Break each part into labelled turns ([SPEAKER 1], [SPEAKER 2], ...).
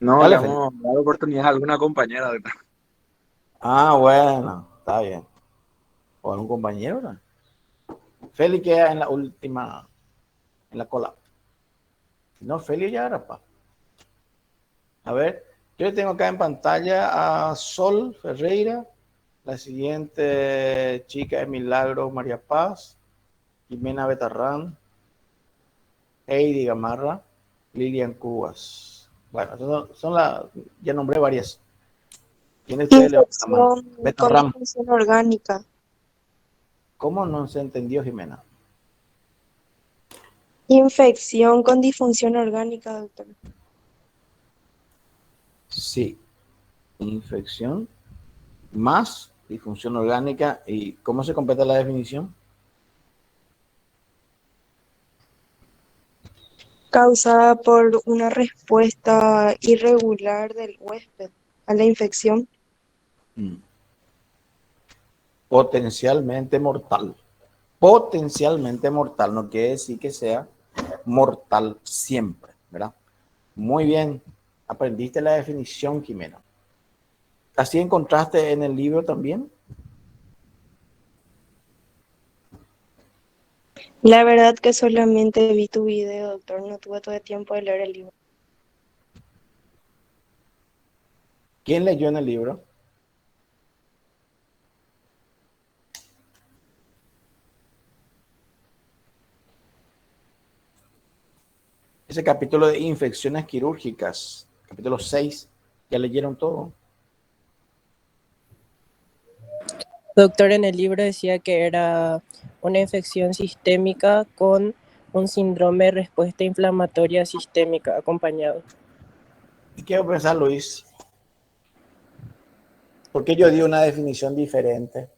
[SPEAKER 1] No, le
[SPEAKER 2] Dale, Félix.
[SPEAKER 1] vamos a dar oportunidad a alguna compañera.
[SPEAKER 2] Ah, bueno, está bien. O algún compañero, ¿no? Félix queda en la última, en la cola. No, Félix ya era, pa. A ver, yo tengo acá en pantalla a Sol Ferreira. La siguiente chica es Milagro María Paz, Jimena Betarrán, Heidi Gamarra, Lilian Cubas. Bueno, son las, ya nombré varias. ¿Quién de ustedes levanta la mano?
[SPEAKER 3] Infección con
[SPEAKER 2] Betarrán.
[SPEAKER 3] disfunción orgánica.
[SPEAKER 2] ¿Cómo no se entendió, Jimena?
[SPEAKER 3] Infección con disfunción orgánica, doctor.
[SPEAKER 2] Sí, infección más disfunción orgánica. ¿Y cómo se completa la definición?
[SPEAKER 3] Causada por una respuesta irregular del huésped a la infección.
[SPEAKER 2] Mm. Potencialmente mortal. Potencialmente mortal, no quiere decir que sea mortal siempre, ¿verdad? Muy bien, aprendiste la definición, Jimena. ¿Así encontraste en el libro también?
[SPEAKER 3] La verdad que solamente vi tu video, doctor. No tuve todo el tiempo de leer el libro.
[SPEAKER 2] ¿Quién leyó en el libro? Ese capítulo de infecciones quirúrgicas, capítulo 6, ¿ya leyeron todo?
[SPEAKER 4] Doctor, en el libro decía que era una infección sistémica con un síndrome de respuesta inflamatoria sistémica acompañado.
[SPEAKER 2] ¿Y qué va a pensar Luis? ¿Por qué yo di una definición diferente?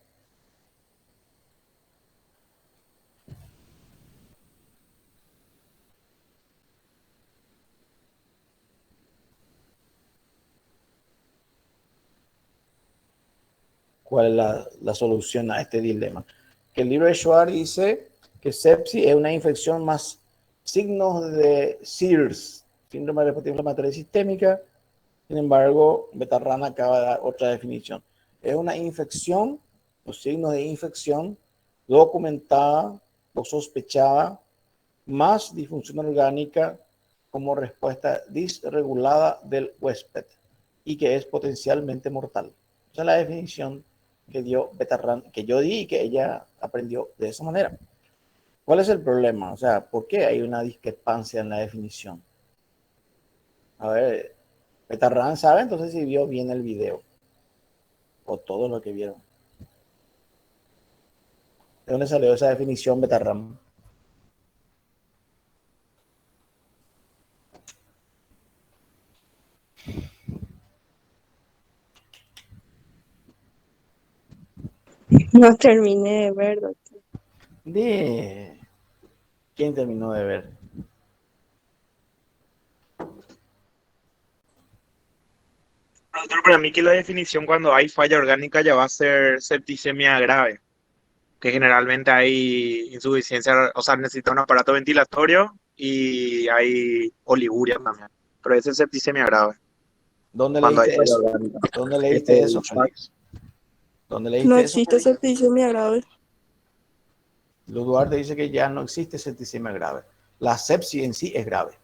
[SPEAKER 2] ¿Cuál es la solución a este dilema? Que el libro de Schwartz dice que sepsis es una infección más signos de SIRS, síndrome de respuesta inflamatoria sistémica. Sin embargo, Betarrán acaba de dar otra definición. Es una infección, los signos de infección documentada o sospechada, más disfunción orgánica como respuesta disregulada del huésped y que es potencialmente mortal. Esa es la definición que dio Betarrán, que yo di y que ella aprendió de esa manera. ¿Cuál es el problema? O sea, ¿por qué hay una discrepancia en la definición? A ver, Betarrán sabe entonces si vio bien el video o todo lo que vieron. ¿De dónde salió esa definición, Betarrán?
[SPEAKER 3] No terminé de ver, doctor.
[SPEAKER 2] De... ¿Quién terminó de ver?
[SPEAKER 1] Doctor, para mí que la definición cuando hay falla orgánica ya va a ser septicemia grave, que generalmente hay insuficiencia, o sea, necesita un aparato ventilatorio y hay oliguria también. Pero esa es septicemia grave,
[SPEAKER 2] ¿Dónde
[SPEAKER 1] cuando hay
[SPEAKER 2] leíste
[SPEAKER 1] falla
[SPEAKER 2] eso?
[SPEAKER 1] orgánica.
[SPEAKER 2] ¿Dónde
[SPEAKER 1] Este,
[SPEAKER 2] leíste eso, Félix? ¿Dónde
[SPEAKER 3] No
[SPEAKER 2] leíste eso,
[SPEAKER 3] existe
[SPEAKER 2] Félix?
[SPEAKER 3] septicemia grave.
[SPEAKER 2] Luz Duarte dice que ya no existe septicemia grave. La sepsis en sí es grave.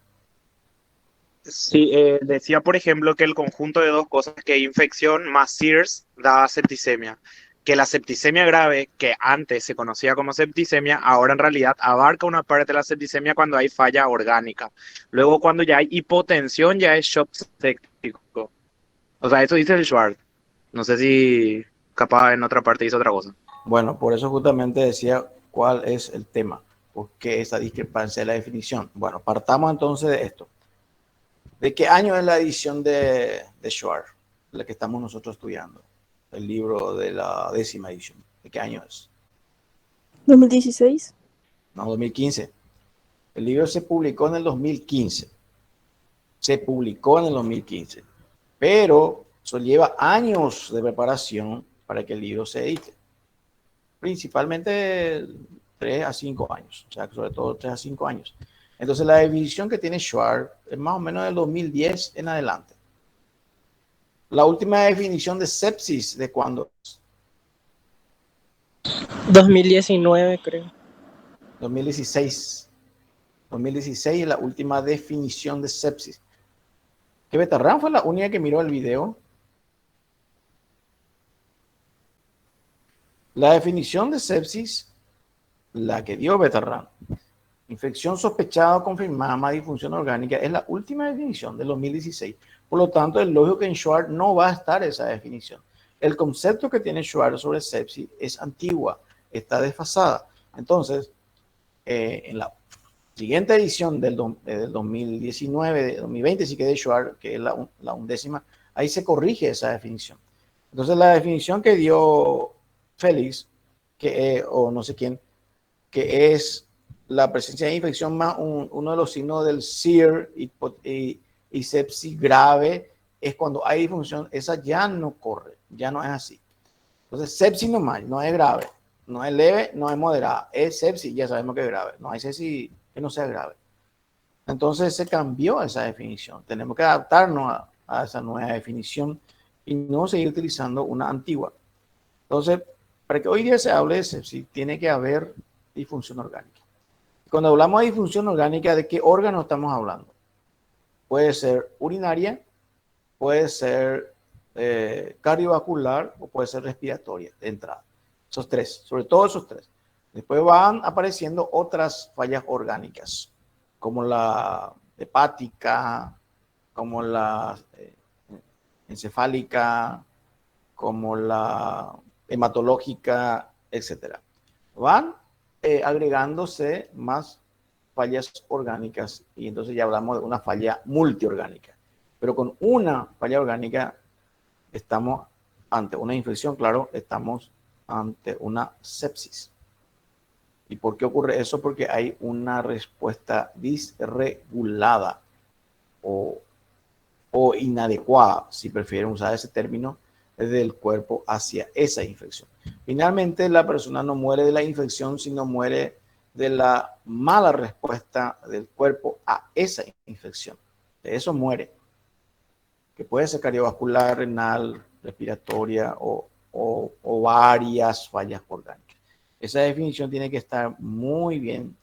[SPEAKER 1] Sí, decía, por ejemplo, que el conjunto de dos cosas, que infección más SIRS da septicemia. Que la septicemia grave, que antes se conocía como septicemia, ahora en realidad abarca una parte de la septicemia cuando hay falla orgánica. Luego, cuando ya hay hipotensión, ya es shock séptico. O sea, eso dice el Schwartz. No sé si capaz en otra parte dice otra cosa.
[SPEAKER 2] Bueno, por eso justamente decía cuál es el tema. ¿Por qué esa discrepancia de la definición? Bueno, partamos entonces de esto. ¿De qué año es la edición de Schwartz, la que estamos nosotros estudiando? El libro de la 10ª edición. ¿De qué año es?
[SPEAKER 3] 2016.
[SPEAKER 2] No, 2015. El libro se publicó en el 2015. Se publicó en el 2015. Pero eso lleva años de preparación para que el libro se edite. Principalmente 3 a 5 años. O sea, sobre todo 3 a 5 años. Entonces, la definición que tiene Schwartz es más o menos del 2010 en adelante. La última definición de sepsis, ¿de cuándo?
[SPEAKER 4] 2019, creo.
[SPEAKER 2] 2016. 2016 es la última definición de sepsis. ¿Que Betarrán fue la única que miró el video? La definición de sepsis, la que dio Betarrán, infección sospechada o confirmada más disfunción orgánica, es la última definición del 2016. Por lo tanto, es lógico que en Schwartz no va a estar esa definición. El concepto que tiene Schwartz sobre sepsis es antigua, está desfasada. Entonces, en la siguiente edición del 2019, de 2020, sí que de Schwartz, que es la 11ª, ahí se corrige esa definición. Entonces, la definición que dio Félix, o no sé quién, que es la presencia de infección más uno de los signos del SIR y sepsis grave, es cuando hay disfunción, esa ya no corre, ya no es así. Entonces, sepsis nomás, no es grave, no es leve, no es moderada, es sepsis, ya sabemos que es grave, no hay sepsis que no sea grave. Entonces, se cambió esa definición, tenemos que adaptarnos a esa nueva definición y no seguir utilizando una antigua. Entonces, para que hoy día se hable de sepsis, tiene que haber disfunción orgánica. Cuando hablamos de disfunción orgánica, ¿de qué órgano estamos hablando? Puede ser urinaria, puede ser cardiovascular o puede ser respiratoria de entrada. Esos tres, sobre todo esos tres. Después van apareciendo otras fallas orgánicas, como la hepática, como la encefálica, como la hematológica, etcétera. Van agregándose más fallas orgánicas y entonces ya hablamos de una falla multiorgánica. Pero con una falla orgánica estamos ante una infección, claro, estamos ante una sepsis. ¿Y por qué ocurre eso? Porque hay una respuesta disregulada o inadecuada, si prefieren usar ese término, del cuerpo hacia esa infección. Finalmente, la persona no muere de la infección, sino muere de la mala respuesta del cuerpo a esa infección. De eso muere, que puede ser cardiovascular, renal, respiratoria o varias fallas orgánicas. Esa definición tiene que estar muy bien,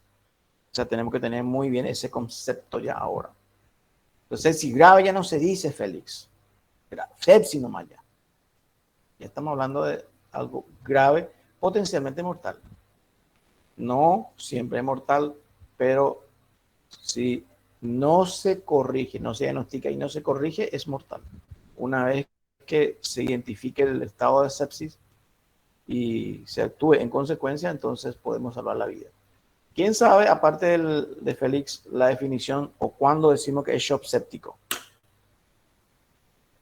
[SPEAKER 2] o sea, tenemos que tener muy bien ese concepto ya ahora. Entonces, si grave ya no se dice, Félix, sepsis nomás ya. Ya estamos hablando de algo grave, potencialmente mortal. No siempre es mortal, pero si no se corrige, no se diagnostica y no se corrige, es mortal. Una vez que se identifique el estado de sepsis y se actúe en consecuencia, entonces podemos salvar la vida. ¿Quién sabe, aparte de Félix, la definición o cuándo decimos que es shock séptico?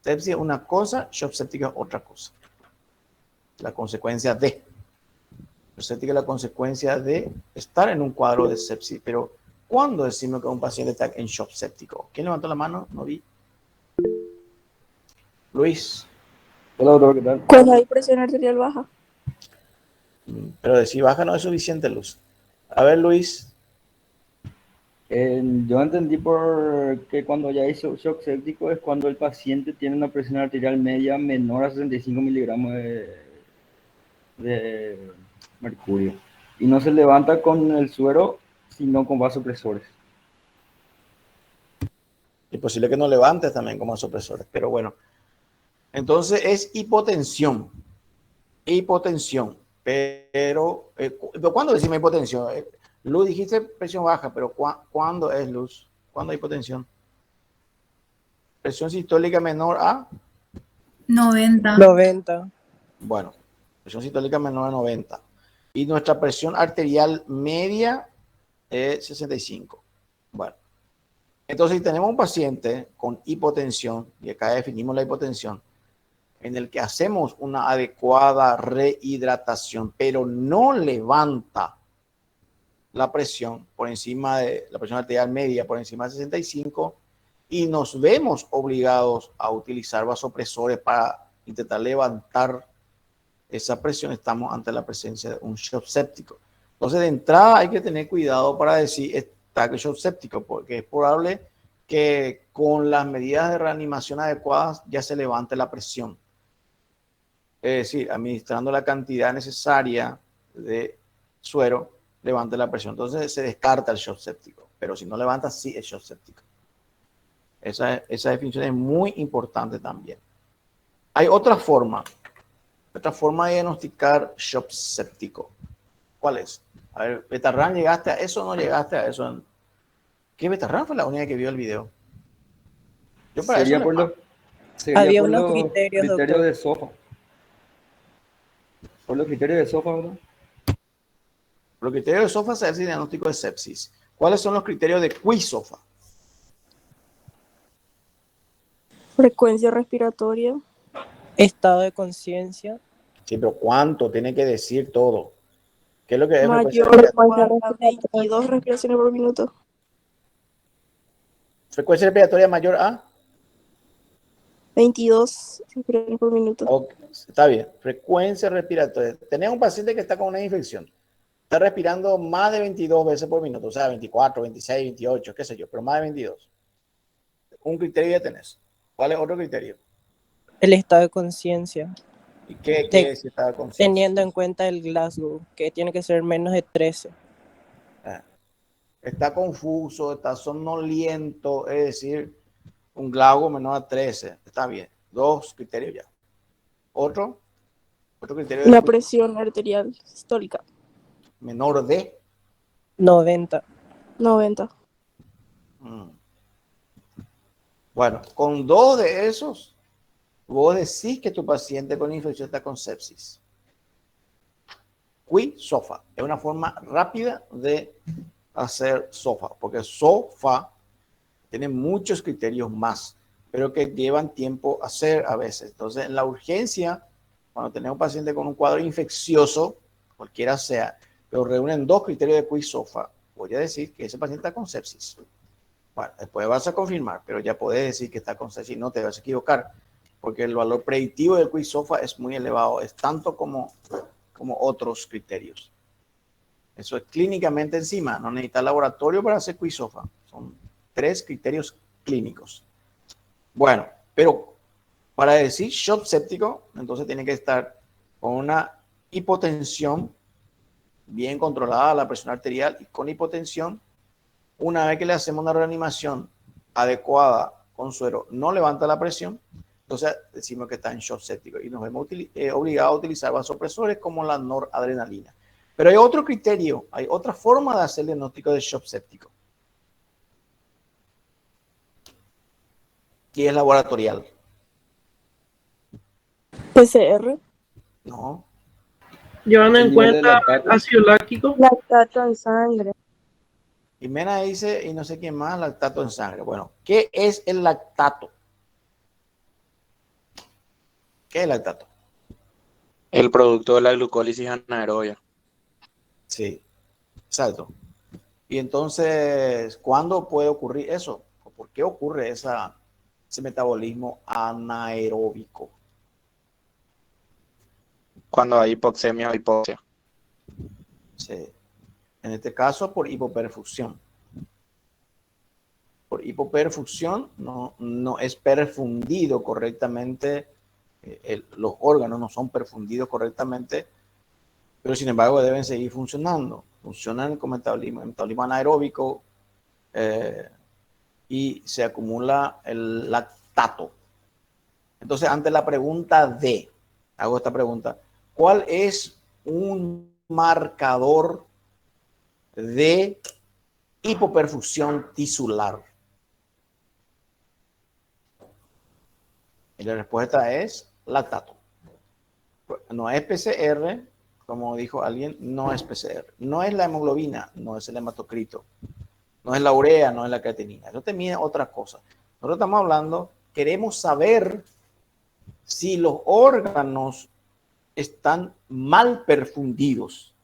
[SPEAKER 2] Sepsis es una cosa, shock séptico es otra cosa. La consecuencia de. Shock séptico es la consecuencia de estar en un cuadro de sepsis. Pero, ¿cuándo decimos que un paciente está en shock séptico? ¿Quién levantó la mano? No vi. Luis.
[SPEAKER 5] Hola, doctor, ¿qué tal?
[SPEAKER 3] Cuando hay presión arterial baja.
[SPEAKER 2] Pero decir baja no es suficiente, Luz. A ver, Luis.
[SPEAKER 5] Yo entendí por que cuando ya hay shock séptico es cuando el paciente tiene una presión arterial media menor a 65 miligramos de mercurio y no se levanta con el suero, sino con vasopresores.
[SPEAKER 2] Es posible que no levantes también como vasopresores, pero bueno. Entonces es hipotensión. Hipotensión. Pero, ¿cuándo decimos hipotensión? Luz, dijiste presión baja, pero ¿cuándo es, Luz? ¿Cuándo hay hipotensión? Presión sistólica menor a
[SPEAKER 6] 90.
[SPEAKER 4] 90.
[SPEAKER 2] Bueno, presión sistólica menor a 90. Y nuestra presión arterial media es 65. Bueno, entonces si tenemos un paciente con hipotensión, y acá definimos la hipotensión, en el que hacemos una adecuada rehidratación, pero no levanta la presión por encima de la presión arterial media, por encima de 65, y nos vemos obligados a utilizar vasopresores para intentar levantar esa presión, estamos ante la presencia de un shock séptico. Entonces, de entrada hay que tener cuidado para decir está shock séptico, porque es probable que con las medidas de reanimación adecuadas ya se levante la presión. Es decir, administrando la cantidad necesaria de suero, levante la presión. Entonces se descarta el shock séptico, pero si no levanta, sí es shock séptico. Esa definición es muy importante también. Hay otra forma de diagnosticar shock séptico. ¿Cuál es? A ver, Betarrán, ¿llegaste a eso o no llegaste a eso? ¿Qué Betarrán fue la única que vio el video? Yo para
[SPEAKER 5] Sería
[SPEAKER 2] eso
[SPEAKER 5] por los, sería
[SPEAKER 4] Había
[SPEAKER 5] por
[SPEAKER 4] unos
[SPEAKER 5] los
[SPEAKER 4] criterios,
[SPEAKER 5] criterios
[SPEAKER 4] doctor.
[SPEAKER 5] de SOFA. Por los criterios de SOFA, ¿verdad?
[SPEAKER 2] Los criterios de SOFA se hace el diagnóstico de sepsis. ¿Cuáles son los criterios de QI-SOFA?
[SPEAKER 3] Frecuencia respiratoria.
[SPEAKER 4] Estado de conciencia.
[SPEAKER 2] Sí, pero ¿cuánto? Tiene que decir todo. ¿Qué es lo que es frecuencia
[SPEAKER 3] Mayor
[SPEAKER 2] respiratoria?
[SPEAKER 3] a 22 respiraciones por minuto.
[SPEAKER 2] Frecuencia respiratoria mayor a...
[SPEAKER 3] 22 respiraciones por minuto.
[SPEAKER 2] Ok, está bien. Frecuencia respiratoria. Tenés un paciente que está con una infección. Está respirando más de 22 veces por minuto. O sea, 24, 26, 28, qué sé yo, pero más de 22. Un criterio ya tenés. ¿Cuál es otro criterio?
[SPEAKER 4] El estado de conciencia.
[SPEAKER 2] ¿Y qué quiere decir estado de conciencia?
[SPEAKER 4] Teniendo en cuenta el Glasgow, que tiene que ser menos de 13.
[SPEAKER 2] Está confuso, está somnoliento, es decir, un Glasgow menor a 13. Está bien. 2 criterios ya. Otro criterio
[SPEAKER 3] La presión arterial sistólica.
[SPEAKER 2] menor de
[SPEAKER 4] 90.
[SPEAKER 3] 90.
[SPEAKER 2] Bueno, con 2 de esos, vos decís que tu paciente con infección está con sepsis. QI-SOFA es una forma rápida de hacer SOFA, porque SOFA tiene muchos criterios más, pero que llevan tiempo a hacer a veces. Entonces, en la urgencia, cuando tenemos un paciente con un cuadro infeccioso, cualquiera sea, pero reúnen 2 criterios de QI-SOFA, voy a decir que ese paciente está con sepsis. Bueno, después vas a confirmar, pero ya puedes decir que está con sepsis, no te vas a equivocar, porque el valor predictivo del QI-SOFA es muy elevado, es tanto como otros criterios. Eso es clínicamente encima, no necesita laboratorio para hacer QI-SOFA. Son 3 criterios clínicos. Bueno, pero para decir shock séptico, entonces tiene que estar con una hipotensión bien controlada, la presión arterial, y con hipotensión, una vez que le hacemos una reanimación adecuada con suero, no levanta la presión, entonces decimos que está en shock séptico y nos vemos obligados a utilizar vasopresores como la noradrenalina. Pero hay otro criterio, hay otra forma de hacer el diagnóstico de shock séptico. Y es laboratorial.
[SPEAKER 3] PCR.
[SPEAKER 2] No.
[SPEAKER 7] Llevando en
[SPEAKER 5] El nivel de
[SPEAKER 7] cuenta
[SPEAKER 5] lactato.
[SPEAKER 7] el ácido láctico.
[SPEAKER 3] Lactato en sangre.
[SPEAKER 2] Jimena dice, y no sé quién más, lactato en sangre. Bueno, ¿qué es el lactato? ¿Qué es el lactato?
[SPEAKER 1] El producto de la glucólisis anaerobia.
[SPEAKER 2] Sí, exacto. Y entonces, ¿cuándo puede ocurrir eso? ¿Por qué ocurre ese metabolismo anaeróbico?
[SPEAKER 1] Cuando hay hipoxemia o hipoxia.
[SPEAKER 2] Sí. En este caso, por hipoperfusión. Por hipoperfusión no es perfundido correctamente, los órganos no son perfundidos correctamente, pero sin embargo deben seguir funcionando. Funcionan con metabolismo anaeróbico y se acumula el lactato. Entonces, ante la pregunta hago esta pregunta, ¿cuál es un marcador de hipoperfusión tisular? Y la respuesta es lactato. No es PCR, como dijo alguien, no es PCR. No es la hemoglobina, no es el hematocrito. No es la urea, no es la creatinina. Eso te mide otra cosa. Nosotros estamos hablando, queremos saber si los órganos están mal perfundidos.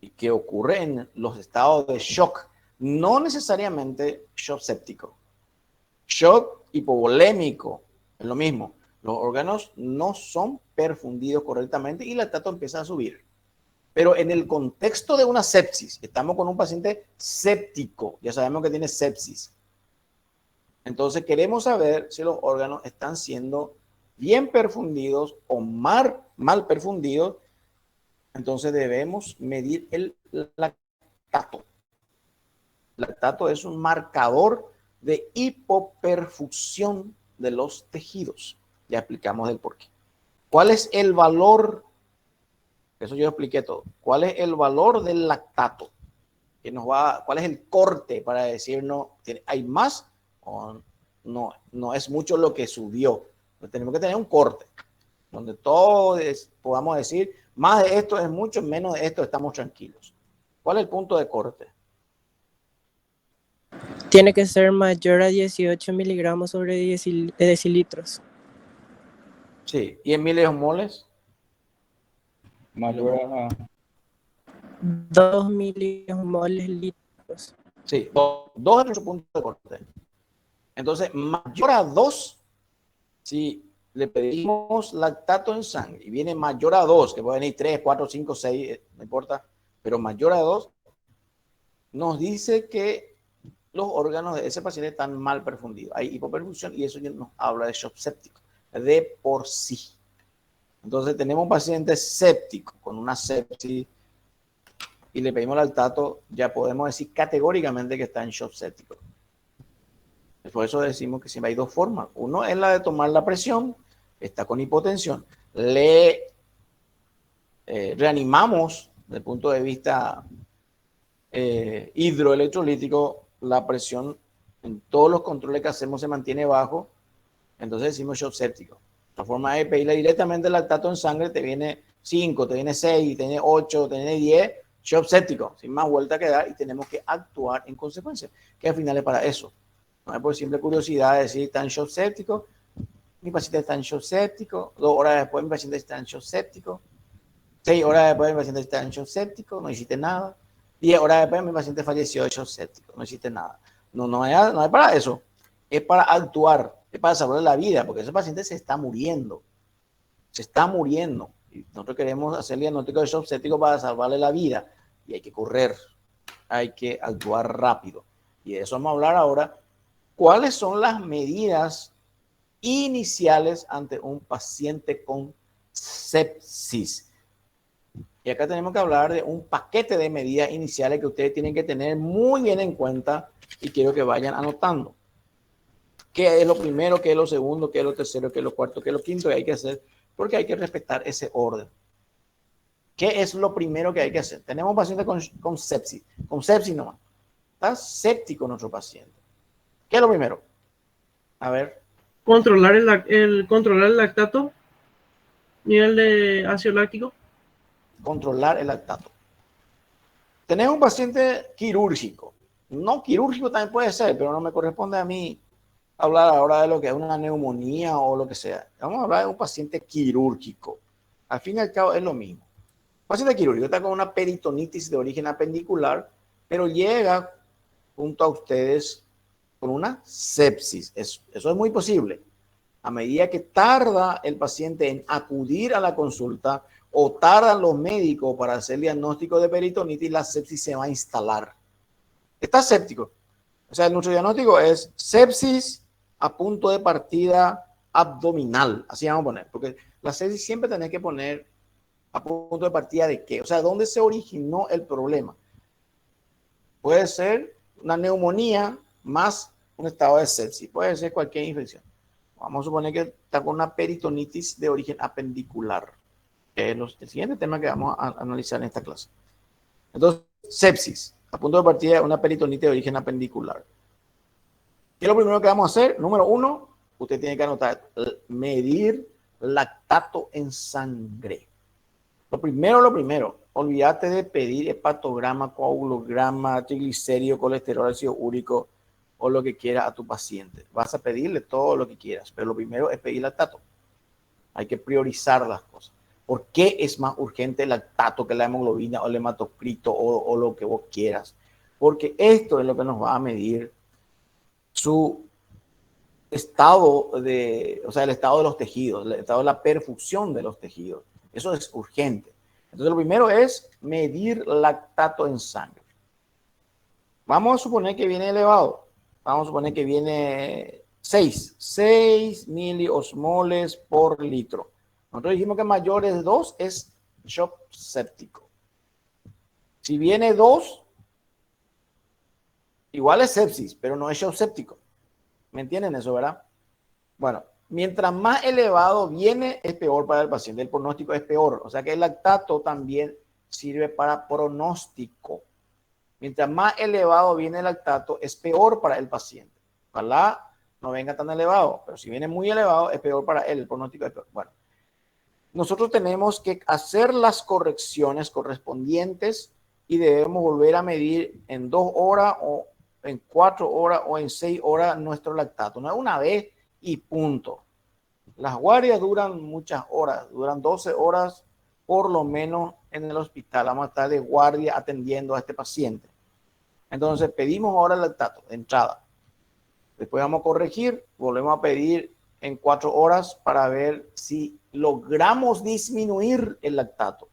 [SPEAKER 2] ¿Y qué ocurre en los estados de shock? No necesariamente shock séptico. Shock hipovolémico, es lo mismo. Los órganos no son perfundidos correctamente y el lactato empieza a subir. Pero en el contexto de una sepsis, estamos con un paciente séptico, ya sabemos que tiene sepsis. Entonces queremos saber si los órganos están siendo bien perfundidos o mal perfundidos. Entonces debemos medir el lactato. El lactato es un marcador de hipoperfusión de los tejidos. Ya explicamos el porqué. ¿Cuál es el valor? Eso yo expliqué todo. ¿Cuál es el valor del lactato? ¿Cuál es el corte para decirnos hay más o no es mucho lo que subió? Pues tenemos que tener un corte donde todos podamos decir más de esto es mucho, menos de esto estamos tranquilos. ¿Cuál es el punto de corte?
[SPEAKER 4] Tiene que ser mayor a 18 miligramos sobre decilitros.
[SPEAKER 2] Sí, y en milimoles,
[SPEAKER 5] Mayor a
[SPEAKER 4] 2 milimoles litros.
[SPEAKER 2] sí, 2 es nuestro punto de corte. Entonces, mayor a 2, si le pedimos lactato en sangre y viene mayor a 2, que puede venir 3, 4, 5, 6, no importa, pero mayor a 2, nos dice que los órganos de ese paciente están mal perfundidos. Hay hipoperfusión y eso ya nos habla de shock séptico, de por sí. Entonces tenemos un paciente séptico con una sepsis y le pedimos lactato, ya podemos decir categóricamente que está en shock séptico. Por eso decimos que siempre hay dos formas. Uno es la de tomar la presión, está con hipotensión. Le reanimamos desde el punto de vista hidroelectrolítico, la presión en todos los controles que hacemos se mantiene bajo, entonces decimos shock séptico. La forma de pedirle directamente el lactato en sangre, te viene 5, te viene 6, te viene 8, te viene 10, shock séptico, sin más vuelta que dar y tenemos que actuar en consecuencia, que al final es para eso. No es por simple curiosidad de decir, está en shock séptico, mi paciente está en shock séptico, 2 horas después mi paciente está en shock séptico, 6 horas después mi paciente está en shock séptico, no hiciste nada, 10 horas después mi paciente falleció de shock séptico, no hiciste nada. No es para eso, es para actuar, es para salvarle la vida, porque ese paciente se está muriendo. Y nosotros queremos hacer el diagnóstico de shock séptico para salvarle la vida. Y hay que correr, hay que actuar rápido. Y de eso vamos a hablar ahora. ¿Cuáles son las medidas iniciales ante un paciente con sepsis? Y acá tenemos que hablar de un paquete de medidas iniciales que ustedes tienen que tener muy bien en cuenta y quiero que vayan anotando. ¿Qué es lo primero? ¿Qué es lo segundo? ¿Qué es lo tercero? ¿Qué es lo cuarto? ¿Qué es lo quinto? Y hay que hacer, porque hay que respetar ese orden. ¿Qué es lo primero que hay que hacer? Tenemos un paciente con sepsis nomás. Está séptico nuestro paciente. ¿Qué es lo primero? A ver.
[SPEAKER 7] Controlar controlar el lactato, nivel de ácido láctico.
[SPEAKER 2] Controlar el lactato. Tenemos un paciente quirúrgico. No quirúrgico también puede ser, pero no me corresponde a mí hablar ahora de lo que es una neumonía o lo que sea. Vamos a hablar de un paciente quirúrgico. Al fin y al cabo es lo mismo. Un paciente quirúrgico está con una peritonitis de origen apendicular, pero llega junto a ustedes con una sepsis. Eso es muy posible. A medida que tarda el paciente en acudir a la consulta o tardan los médicos para hacer el diagnóstico de peritonitis, la sepsis se va a instalar. Está séptico. O sea, nuestro diagnóstico es sepsis a punto de partida abdominal. Así vamos a poner. Porque la sepsis siempre tenés que poner a punto de partida de qué. O sea, ¿dónde se originó el problema? Puede ser una neumonía más un estado de sepsis. Puede ser cualquier infección. Vamos a suponer que está con una peritonitis de origen apendicular. Que es el siguiente tema que vamos a analizar en esta clase. Entonces, sepsis, a punto de partida de una peritonitis de origen apendicular. ¿Qué es lo primero que vamos a hacer? Número 1, usted tiene que anotar, medir lactato en sangre. Lo primero, olvídate de pedir hepatograma, coagulograma, triglicérido, colesterol, ácido úrico o lo que quiera a tu paciente. Vas a pedirle todo lo que quieras, pero lo primero es pedir lactato. Hay que priorizar las cosas. ¿Por qué es más urgente el lactato que la hemoglobina o el hematocrito o lo que vos quieras? Porque esto es lo que nos va a medir su estado el estado de los tejidos, el estado de la perfusión de los tejidos. Eso es urgente. Entonces, lo primero es medir lactato en sangre. Vamos a suponer que viene elevado. Vamos a suponer que viene 6 miliosmoles por litro. Nosotros dijimos que mayores de 2 es shock séptico. Si viene 2, igual es sepsis, pero no es shock séptico. ¿Me entienden eso, verdad? Bueno, mientras más elevado viene, es peor para el paciente. El pronóstico es peor. O sea que el lactato también sirve para pronóstico. Mientras más elevado viene el lactato, es peor para el paciente. Ojalá no venga tan elevado, pero si viene muy elevado, es peor para él. El pronóstico es peor. Bueno, nosotros tenemos que hacer las correcciones correspondientes y debemos volver a medir en 2 horas o en 4 horas o en 6 horas nuestro lactato. No es una vez y punto. Las guardias duran muchas horas, duran 12 horas por lo menos en el hospital. Vamos a estar de guardia atendiendo a este paciente. Entonces pedimos ahora el lactato de entrada. Después vamos a corregir, volvemos a pedir en 4 horas para ver si logramos disminuir el lactato.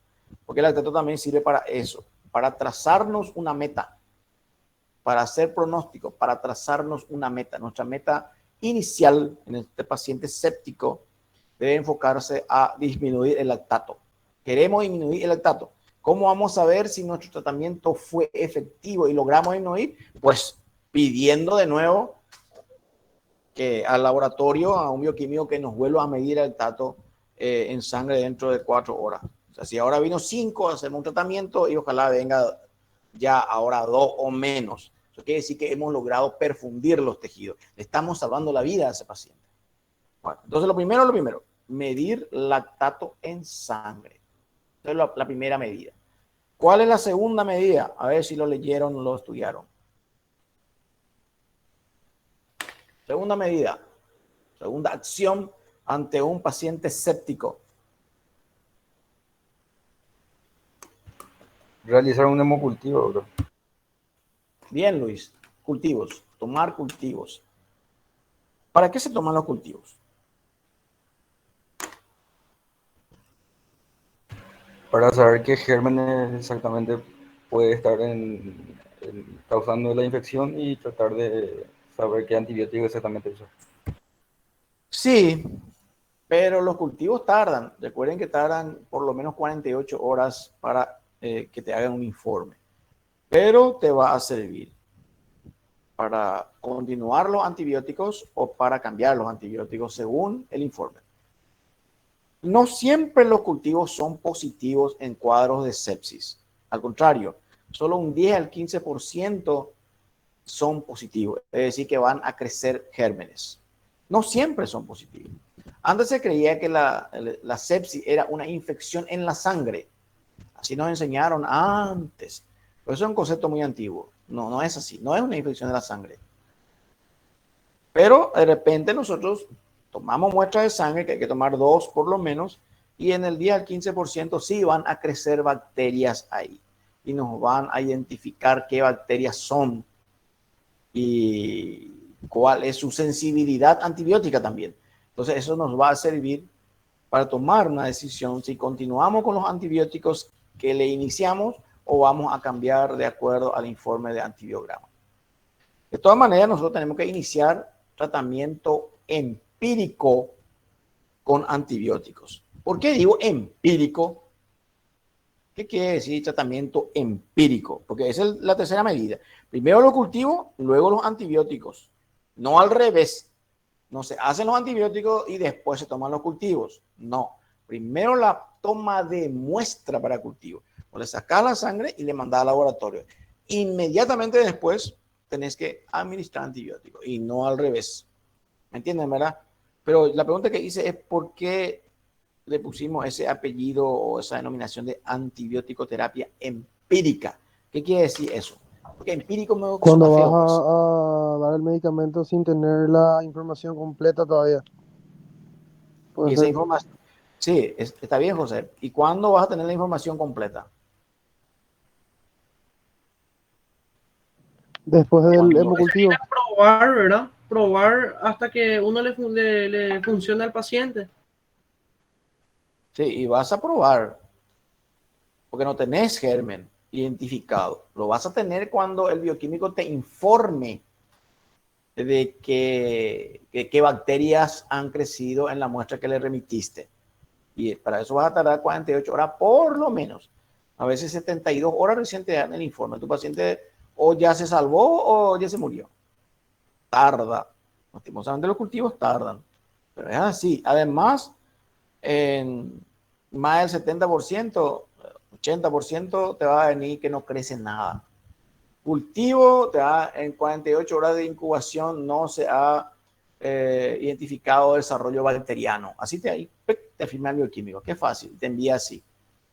[SPEAKER 2] Porque el lactato también sirve para eso, para trazarnos una meta, para hacer pronóstico, para trazarnos una meta. Nuestra meta inicial en este paciente séptico debe enfocarse a disminuir el lactato. Queremos disminuir el lactato. ¿Cómo vamos a ver si nuestro tratamiento fue efectivo y logramos disminuir? Pues pidiendo de nuevo que al laboratorio, a un bioquímico que nos vuelva a medir el lactato en sangre dentro de 4 horas. O sea, si ahora vino 5, hacemos un tratamiento y ojalá venga ya ahora 2 o menos. Eso quiere decir que hemos logrado perfundir los tejidos. Le estamos salvando la vida a ese paciente. Bueno, entonces lo primero, medir lactato en sangre. Esa es la primera medida. ¿Cuál es la segunda medida? A ver si lo leyeron o lo estudiaron. Segunda medida, segunda acción ante un paciente séptico.
[SPEAKER 5] Realizar un hemocultivo, doctor.
[SPEAKER 2] Bien, Luis. Cultivos. Tomar cultivos. ¿Para qué se toman los cultivos?
[SPEAKER 5] Para saber qué gérmenes exactamente puede estar causando la infección y tratar de saber qué antibiótico exactamente usar.
[SPEAKER 2] Sí, pero los cultivos tardan. Recuerden que tardan por lo menos 48 horas para que te hagan un informe. Pero te va a servir para continuar los antibióticos o para cambiar los antibióticos según el informe. No siempre los cultivos son positivos en cuadros de sepsis. Al contrario, solo un 10 al 15% son positivos. Es decir, que van a crecer gérmenes. No siempre son positivos. Antes se creía que la sepsis era una infección en la sangre. Así nos enseñaron antes. Pero eso es un concepto muy antiguo. No, no es así. No es una infección de la sangre. Pero de repente nosotros tomamos muestras de sangre, que hay que tomar 2 por lo menos, y en el 10 al 15% sí van a crecer bacterias ahí. Y nos van a identificar qué bacterias son y cuál es su sensibilidad antibiótica también. Entonces eso nos va a servir para tomar una decisión si continuamos con los antibióticos que le iniciamos o vamos a cambiar de acuerdo al informe de antibiograma. De todas maneras, nosotros tenemos que iniciar tratamiento empírico con antibióticos. ¿Por qué digo empírico? ¿Qué quiere decir tratamiento empírico? Porque esa es la tercera medida. Primero los cultivos, luego los antibióticos. No al revés. No se hacen los antibióticos y después se toman los cultivos. No. Primero la toma de muestra para cultivo. O le sacas la sangre y le mandas al laboratorio. Inmediatamente después tenés que administrar antibióticos y no al revés. ¿Me entienden, verdad? Pero la pregunta que hice es ¿por qué le pusimos ese apellido o esa denominación de antibiótico-terapia empírica? ¿Qué quiere decir eso? Porque empírico me gusta
[SPEAKER 8] Cuando
[SPEAKER 2] feo,
[SPEAKER 8] vas
[SPEAKER 2] pues.
[SPEAKER 8] a dar el medicamento sin tener la información completa todavía.
[SPEAKER 2] Y
[SPEAKER 8] Puede
[SPEAKER 2] esa
[SPEAKER 8] ser
[SPEAKER 2] información, sí, está bien, José. ¿Y cuándo vas a tener la información completa?
[SPEAKER 8] después del
[SPEAKER 2] Cuando
[SPEAKER 8] hemocultivo.
[SPEAKER 7] Probar, ¿verdad? Probar hasta que uno le funcione al paciente.
[SPEAKER 2] sí, y vas a probar, porque no tenés germen identificado. Lo vas a tener cuando el bioquímico te informe de qué bacterias han crecido en la muestra que le remitiste. Y para eso vas a tardar 48 horas por lo menos. A veces 72 horas recién te dan el informe. Tu paciente o ya se salvó o ya se murió. Tarda. Lastimosamente los cultivos tardan. Pero es así. Además, en más del 70%, 80% te va a venir que no crece nada. Cultivo, te da en 48 horas de incubación no se ha identificado desarrollo bacteriano. Así te firma el bioquímico. Qué fácil, te envía así.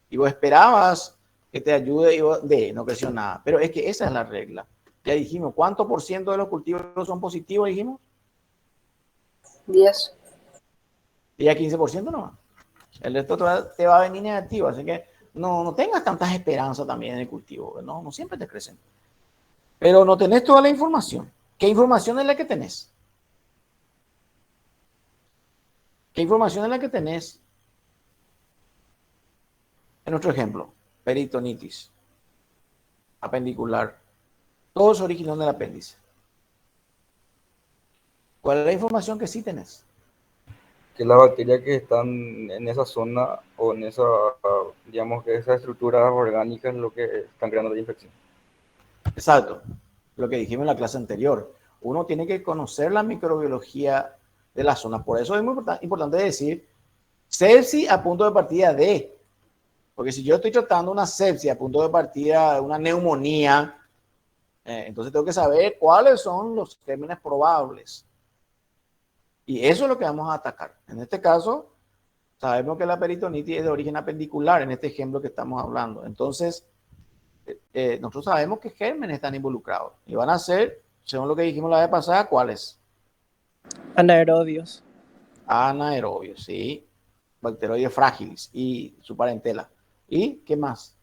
[SPEAKER 2] Y vos esperabas que te ayude y vos, no creció nada. Pero es que esa es la regla. Ya dijimos, ¿cuánto por ciento de los cultivos son positivos? Dijimos.
[SPEAKER 9] 10.
[SPEAKER 2] Y ya 15% no. El resto te va a venir negativo. Así que no tengas tantas esperanzas también en el cultivo. No siempre te crecen. Pero no tenés toda la información. ¿Qué información es la que tenés? ¿Qué información es la que tenés? En nuestro ejemplo, peritonitis, apendicular, todo se originó en el apéndice. ¿Cuál es la información que sí tenés?
[SPEAKER 5] Que las bacterias que están en esa zona o en esa, digamos que esas estructuras orgánicas es lo que están creando la infección.
[SPEAKER 2] Exacto, lo que dijimos en la clase anterior. Uno tiene que conocer la microbiología de la zona. Por eso es muy importante decir sepsis a punto de partida de. Porque si yo estoy tratando una sepsis a punto de partida de una neumonía, entonces tengo que saber cuáles son los gérmenes probables. Y eso es lo que vamos a atacar. En este caso, sabemos que la peritonitis es de origen apendicular, en este ejemplo que estamos hablando. Entonces, nosotros sabemos que gérmenes están involucrados. Y van a ser, según lo que dijimos la vez pasada, ¿cuáles?
[SPEAKER 4] Anaerobios.
[SPEAKER 2] Anaerobios, sí. Bacteroides frágiles y su parentela. ¿Y qué más?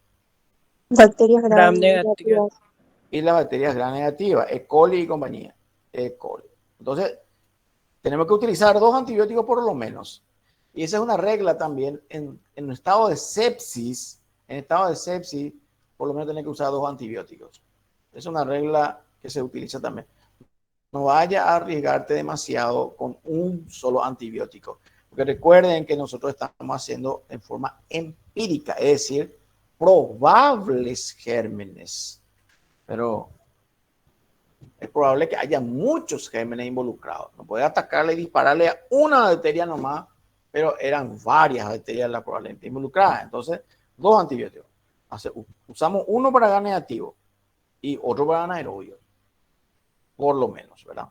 [SPEAKER 3] Bacterias
[SPEAKER 4] Gram
[SPEAKER 3] gram
[SPEAKER 4] negativas.
[SPEAKER 3] negativas.
[SPEAKER 2] Y las bacterias gram negativas, E. coli y compañía. E. coli. Entonces, tenemos que utilizar 2 antibióticos por lo menos. Y esa es una regla también. En estado de sepsis, por lo menos tenés que usar 2 antibióticos. Es una regla que se utiliza también. No vaya a arriesgarte demasiado con un solo antibiótico. Porque recuerden que nosotros estamos haciendo en forma empírica, es decir, probables gérmenes. Pero es probable que haya muchos gérmenes involucrados. No puede atacarle y dispararle a una bacteria nomás, pero eran varias bacterias las probablemente involucradas. Entonces, 2 antibióticos. Usamos uno para gram negativo y otro para anaerobio. Por lo menos, ¿verdad?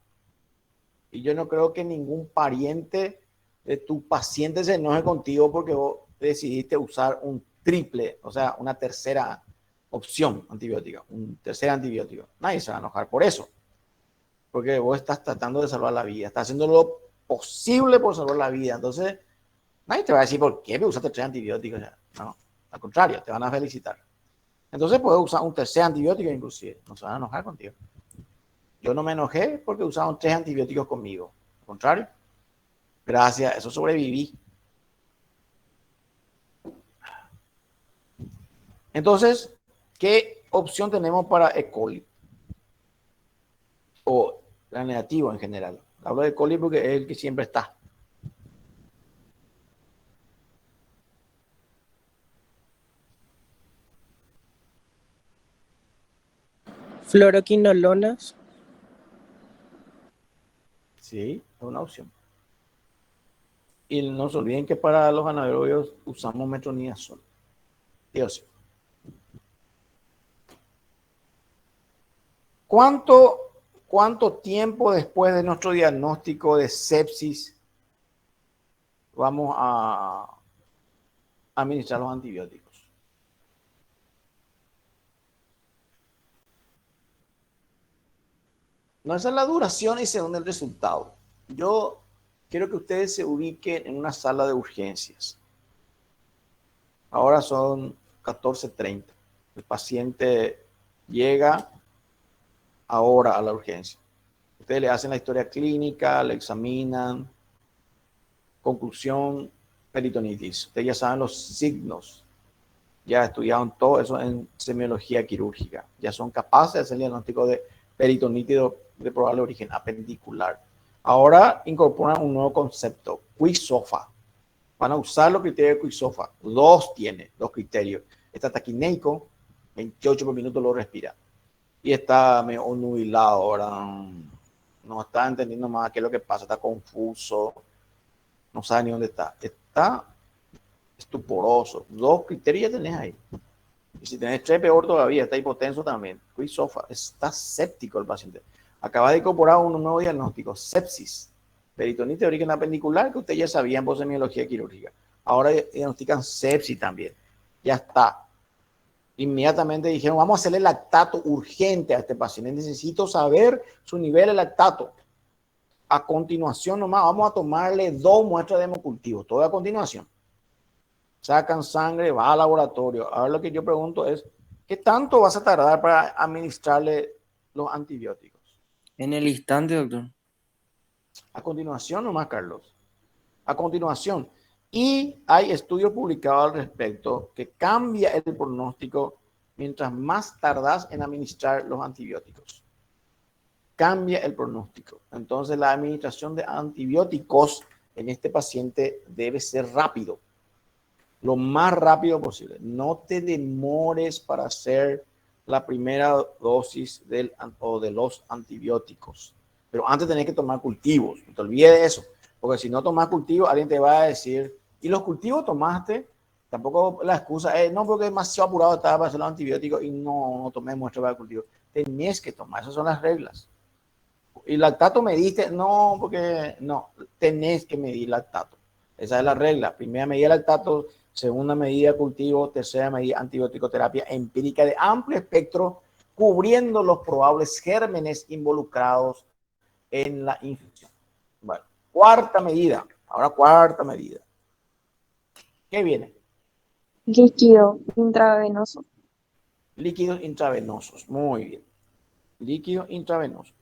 [SPEAKER 2] Y yo no creo que ningún pariente de tu paciente se enoje contigo porque vos decidiste usar un triple, o sea, una tercera opción antibiótica, un tercer antibiótico. Nadie se va a enojar por eso. Porque vos estás tratando de salvar la vida, estás haciendo lo posible por salvar la vida. Entonces, nadie te va a decir por qué me usaste 3 antibióticos. No, al contrario, te van a felicitar. Entonces, puedes usar un tercer antibiótico inclusive, no se van a enojar contigo. Yo no me enojé porque usaron 3 antibióticos conmigo. Al contrario, gracias a eso sobreviví. Entonces, ¿qué opción tenemos para E. coli? O la negativa en general. Hablo de E. coli porque es el que siempre está.
[SPEAKER 4] Fluoroquinolonas.
[SPEAKER 2] Sí, es una opción. Y no se olviden que para los anaerobios usamos metronidazol. Dios. ¿Cuánto tiempo después de nuestro diagnóstico de sepsis vamos a administrar los antibióticos? No, esa es la duración y según el resultado. Yo quiero que ustedes se ubiquen en una sala de urgencias. Ahora son 14:30. El paciente llega ahora a la urgencia. Ustedes le hacen la historia clínica, le examinan. Conclusión, peritonitis. Ustedes ya saben los signos. Ya estudiaron todo eso en semiología quirúrgica. Ya son capaces de hacer el diagnóstico de peritonitis de probable origen apendicular. Ahora incorporan un nuevo concepto, QI-SOFA. Van a usar los criterios de QI-SOFA. Dos criterios. Está taquineico, 28 por minuto lo respira. Y está medio nubilado ahora. No está entendiendo más qué es lo que pasa, está confuso, no sabe ni dónde está. Está estuporoso. Dos criterios ya tenés ahí. Y si tenés tres, peor todavía, está hipotenso también. QI-SOFA, está séptico el paciente. Acaba de incorporar un nuevo diagnóstico, sepsis, peritonitis de origen apendicular, que ustedes ya sabían por semiología quirúrgica. Ahora diagnostican sepsis también. Ya está. Inmediatamente dijeron, vamos a hacerle lactato urgente a este paciente. Necesito saber su nivel de lactato. A continuación nomás vamos a tomarle 2 muestras de hemocultivo, todo a continuación. Sacan sangre, va al laboratorio. Ahora lo que yo pregunto es, ¿qué tanto vas a tardar para administrarle los antibióticos?
[SPEAKER 9] En el instante, doctor.
[SPEAKER 2] A continuación nomás, Carlos. A continuación. Y hay estudios publicados al respecto que cambia el pronóstico mientras más tardas en administrar los antibióticos. Cambia el pronóstico. Entonces la administración de antibióticos en este paciente debe ser rápido. Lo más rápido posible. No te demores para hacer la primera dosis de los antibióticos. Pero antes tenés que tomar cultivos. No te olvides de eso. Porque si no tomas cultivos, alguien te va a decir, ¿y los cultivos tomaste? Tampoco la excusa es, no, porque demasiado apurado estaba para hacer los antibióticos y no tomé muestra para el cultivo. Tenés que tomar, esas son las reglas. ¿Y lactato mediste? No, porque no, tenés que medir lactato. Esa es la regla. Primera medida lactato, segunda medida cultivo, tercera medida antibiótico-terapia empírica de amplio espectro, cubriendo los probables gérmenes involucrados en la infección. Bueno, cuarta medida. Ahora cuarta medida. ¿Qué viene?
[SPEAKER 3] Líquido intravenoso.
[SPEAKER 2] Líquidos intravenosos. Muy bien. Líquido intravenoso.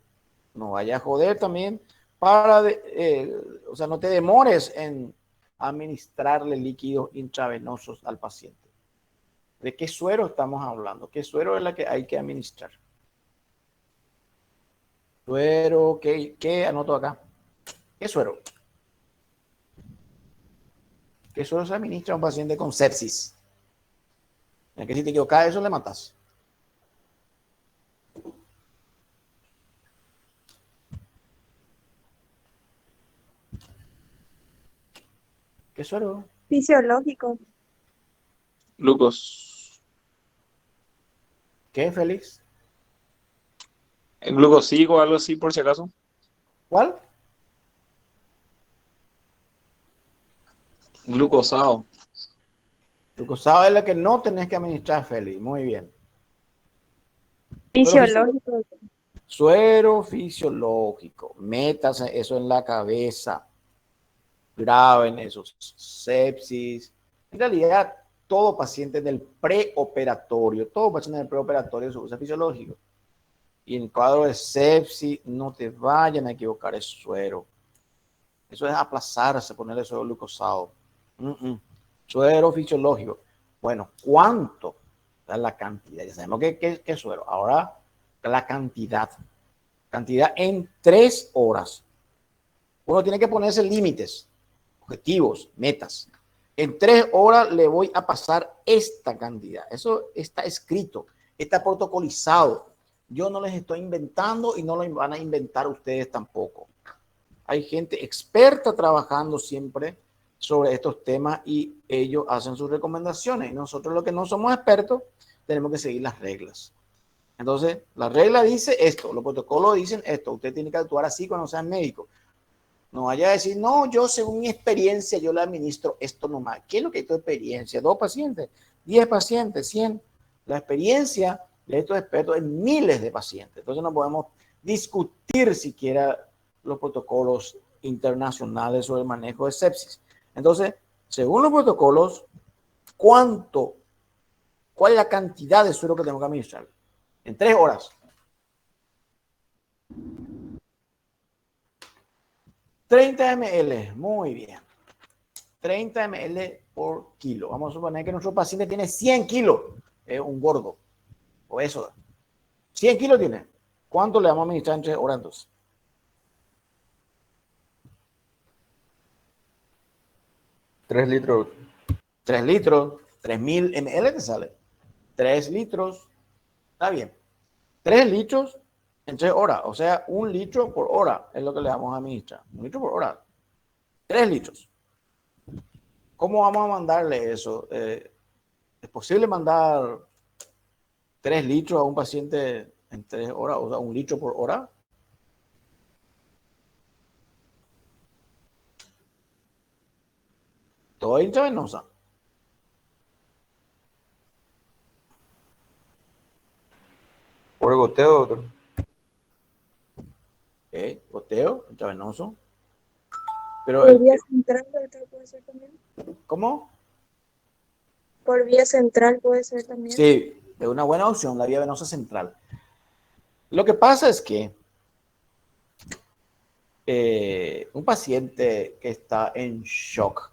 [SPEAKER 2] No vaya a joder también o sea, no te demores en administrarle líquidos intravenosos al paciente. ¿De qué suero estamos hablando? ¿Qué suero es la que hay que administrar? Suero, ¿qué anoto acá? ¿Qué suero? ¿Qué suero se administra a un paciente con sepsis? Es que si te equivocas, eso le matas. ¿Qué suero?
[SPEAKER 3] Fisiológico.
[SPEAKER 1] Glucos.
[SPEAKER 2] ¿Qué, Félix?
[SPEAKER 1] Glucosigo o algo así, por si acaso.
[SPEAKER 2] ¿Cuál?
[SPEAKER 1] Glucosado.
[SPEAKER 2] Glucosado es la que no tenés que administrar, Félix. Muy bien.
[SPEAKER 3] Fisiológico.
[SPEAKER 2] Suero fisiológico. Métase eso en la cabeza. Graben esos. Sepsis. En realidad, todo paciente del preoperatorio, todo paciente del preoperatorio se usa fisiológico. Y en cuadro de sepsis, no te vayan a equivocar el suero. Eso es aplazarse, ponerle suero glucosado. Suero fisiológico. Bueno, ¿cuánto? La cantidad. Ya sabemos qué es suero. Ahora, la cantidad. Cantidad en 3 horas. Uno tiene que ponerse límites, objetivos, metas. En 3 horas le voy a pasar esta cantidad. Eso está escrito, está protocolizado. Yo no les estoy inventando y no lo van a inventar ustedes tampoco. Hay gente experta trabajando siempre sobre estos temas y ellos hacen sus recomendaciones. Y nosotros, los que no somos expertos, tenemos que seguir las reglas. Entonces, la regla dice esto, los protocolos dicen esto. Usted tiene que actuar así cuando sea médico. No vaya a decir, no, yo según mi experiencia, yo le administro esto nomás. ¿Qué es lo que es tu experiencia? 2 pacientes, 10 pacientes, 100. La experiencia de estos expertos es miles de pacientes. Entonces no podemos discutir siquiera los protocolos internacionales sobre el manejo de sepsis. Entonces, según los protocolos, ¿cuál es la cantidad de suero que tenemos que administrar? En 3 horas. 30 ml, muy bien. 30 ml por kilo. Vamos a suponer que nuestro paciente tiene 100 kilos. Es un gordo. O eso. 100 kilos tiene. ¿Cuánto le vamos a administrar en 3 horas entonces?
[SPEAKER 5] 3 litros.
[SPEAKER 2] 3 litros, 3000 ml te sale. 3 litros, está bien. 3 litros en 3 horas, o sea, 1 litro por hora es lo que le vamos a administrar. 1 litro por hora. 3 litros. ¿Cómo vamos a mandarle eso? ¿Es posible mandar 3 litros a un paciente en 3 horas, o sea, 1 litro por hora? Todo intravenosa.
[SPEAKER 5] Por goteo, doctor.
[SPEAKER 2] Goteo, intravenoso. Pero,
[SPEAKER 3] Por vía central, doctor, puede ser también.
[SPEAKER 2] ¿cómo?
[SPEAKER 3] Por vía central puede ser también.
[SPEAKER 2] Sí, es una buena opción, la vía venosa central. Lo que pasa es que un paciente que está en shock,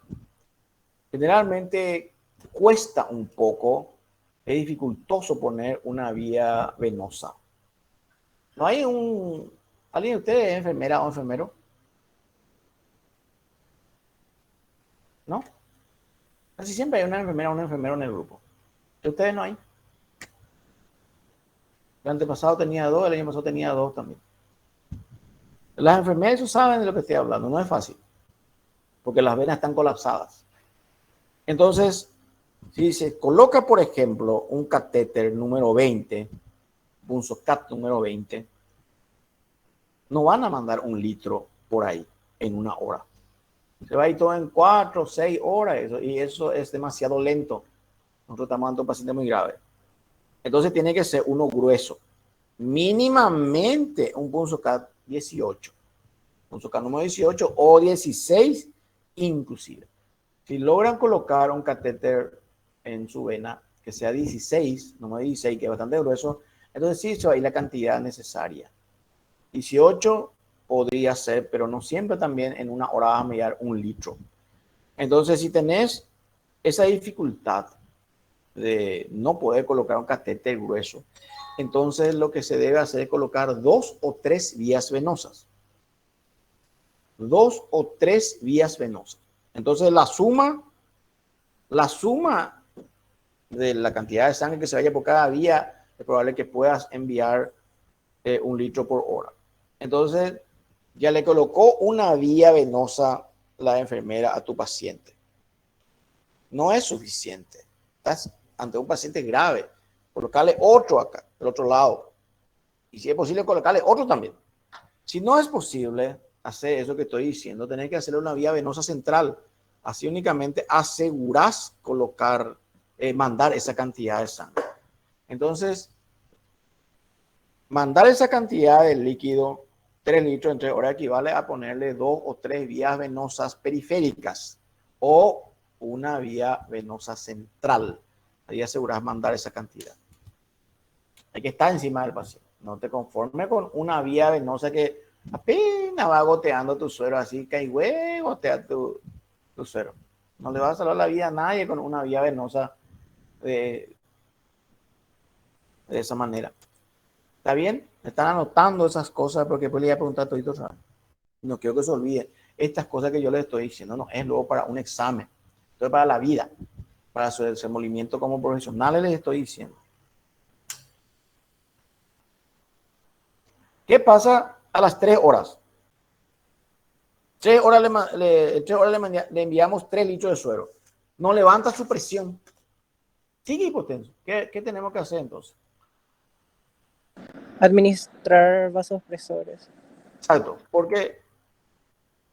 [SPEAKER 2] generalmente cuesta un poco, es dificultoso poner una vía venosa. ¿No hay alguien de ustedes es enfermera o enfermero? ¿No? Casi siempre hay una enfermera o un enfermero en el grupo. ¿De ustedes no hay? El antepasado tenía 2, el año pasado tenía 2 también. Las enfermeras saben de lo que estoy hablando, no es fácil, porque las venas están colapsadas. Entonces, si se coloca, por ejemplo, un catéter número 20, punzocat número 20, no van a mandar 1 litro por ahí en 1 hora. Se va a ir todo en 4 o 6 horas, y eso es demasiado lento. Nosotros estamos ante un paciente muy grave. Entonces tiene que ser uno grueso. Mínimamente un punzocat 18. Punzocat número 18 o 16 inclusive. Si logran colocar un catéter en su vena que sea 16, número 16, que es bastante grueso, entonces sí, eso ahí la cantidad necesaria. 18 podría ser, pero no siempre también en 1 hora vas a mediar 1 litro. Entonces, si tenés esa dificultad de no poder colocar un catéter grueso, entonces lo que se debe hacer es colocar 2 o 3 vías venosas. 2 o 3 vías venosas. Entonces, la suma de la cantidad de sangre que se vaya por cada vía, es probable que puedas enviar 1 litro por hora. Entonces, ya le colocó una vía venosa la enfermera a tu paciente. No es suficiente. Estás ante un paciente grave. Colocarle otro acá, del otro lado. Y si es posible, colocarle otro también. Si no es posible hacer eso que estoy diciendo, tenés que hacerle una vía venosa central. Así únicamente asegurás mandar esa cantidad de sangre. Entonces, mandar esa cantidad de líquido, 3 litros en 3 horas, equivale a ponerle 2 o 3 vías venosas periféricas o una vía venosa central. Ahí aseguras mandar esa cantidad. Hay que estar encima del paciente. No te conformes con una vía venosa que apenas va goteando tu suero, así que hay huevo, gotea tu suero. No le va a salvar la vida a nadie con una vía venosa de esa manera. ¿Está bien? Están anotando esas cosas porque después le voy a preguntar todito otra vez. No quiero que se olviden. Estas cosas que yo les estoy diciendo no es luego para un examen. Esto es para la vida. Para su desenvolvimiento como profesionales les estoy diciendo. ¿Qué pasa a las 3 horas? 3 horas le enviamos 3 litros de suero. No levanta su presión. Sigue hipotenso. ¿Qué tenemos que hacer entonces?
[SPEAKER 4] Administrar vasopresores.
[SPEAKER 2] Exacto, porque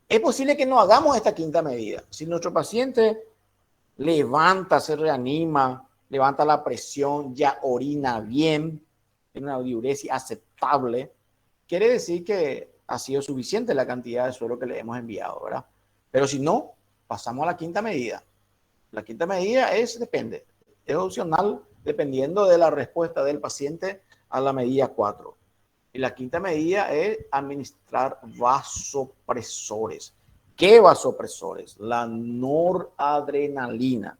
[SPEAKER 2] es posible que no hagamos esta quinta medida. Si nuestro paciente levanta, se reanima, levanta la presión, ya orina bien, tiene una diuresis aceptable, quiere decir que ha sido suficiente la cantidad de suero que le hemos enviado, ¿verdad? Pero si no, pasamos a la quinta medida. La quinta medida depende, es opcional dependiendo de la respuesta del paciente a la medida 4. Y la quinta medida es administrar vasopresores. ¿Qué vasopresores? La noradrenalina.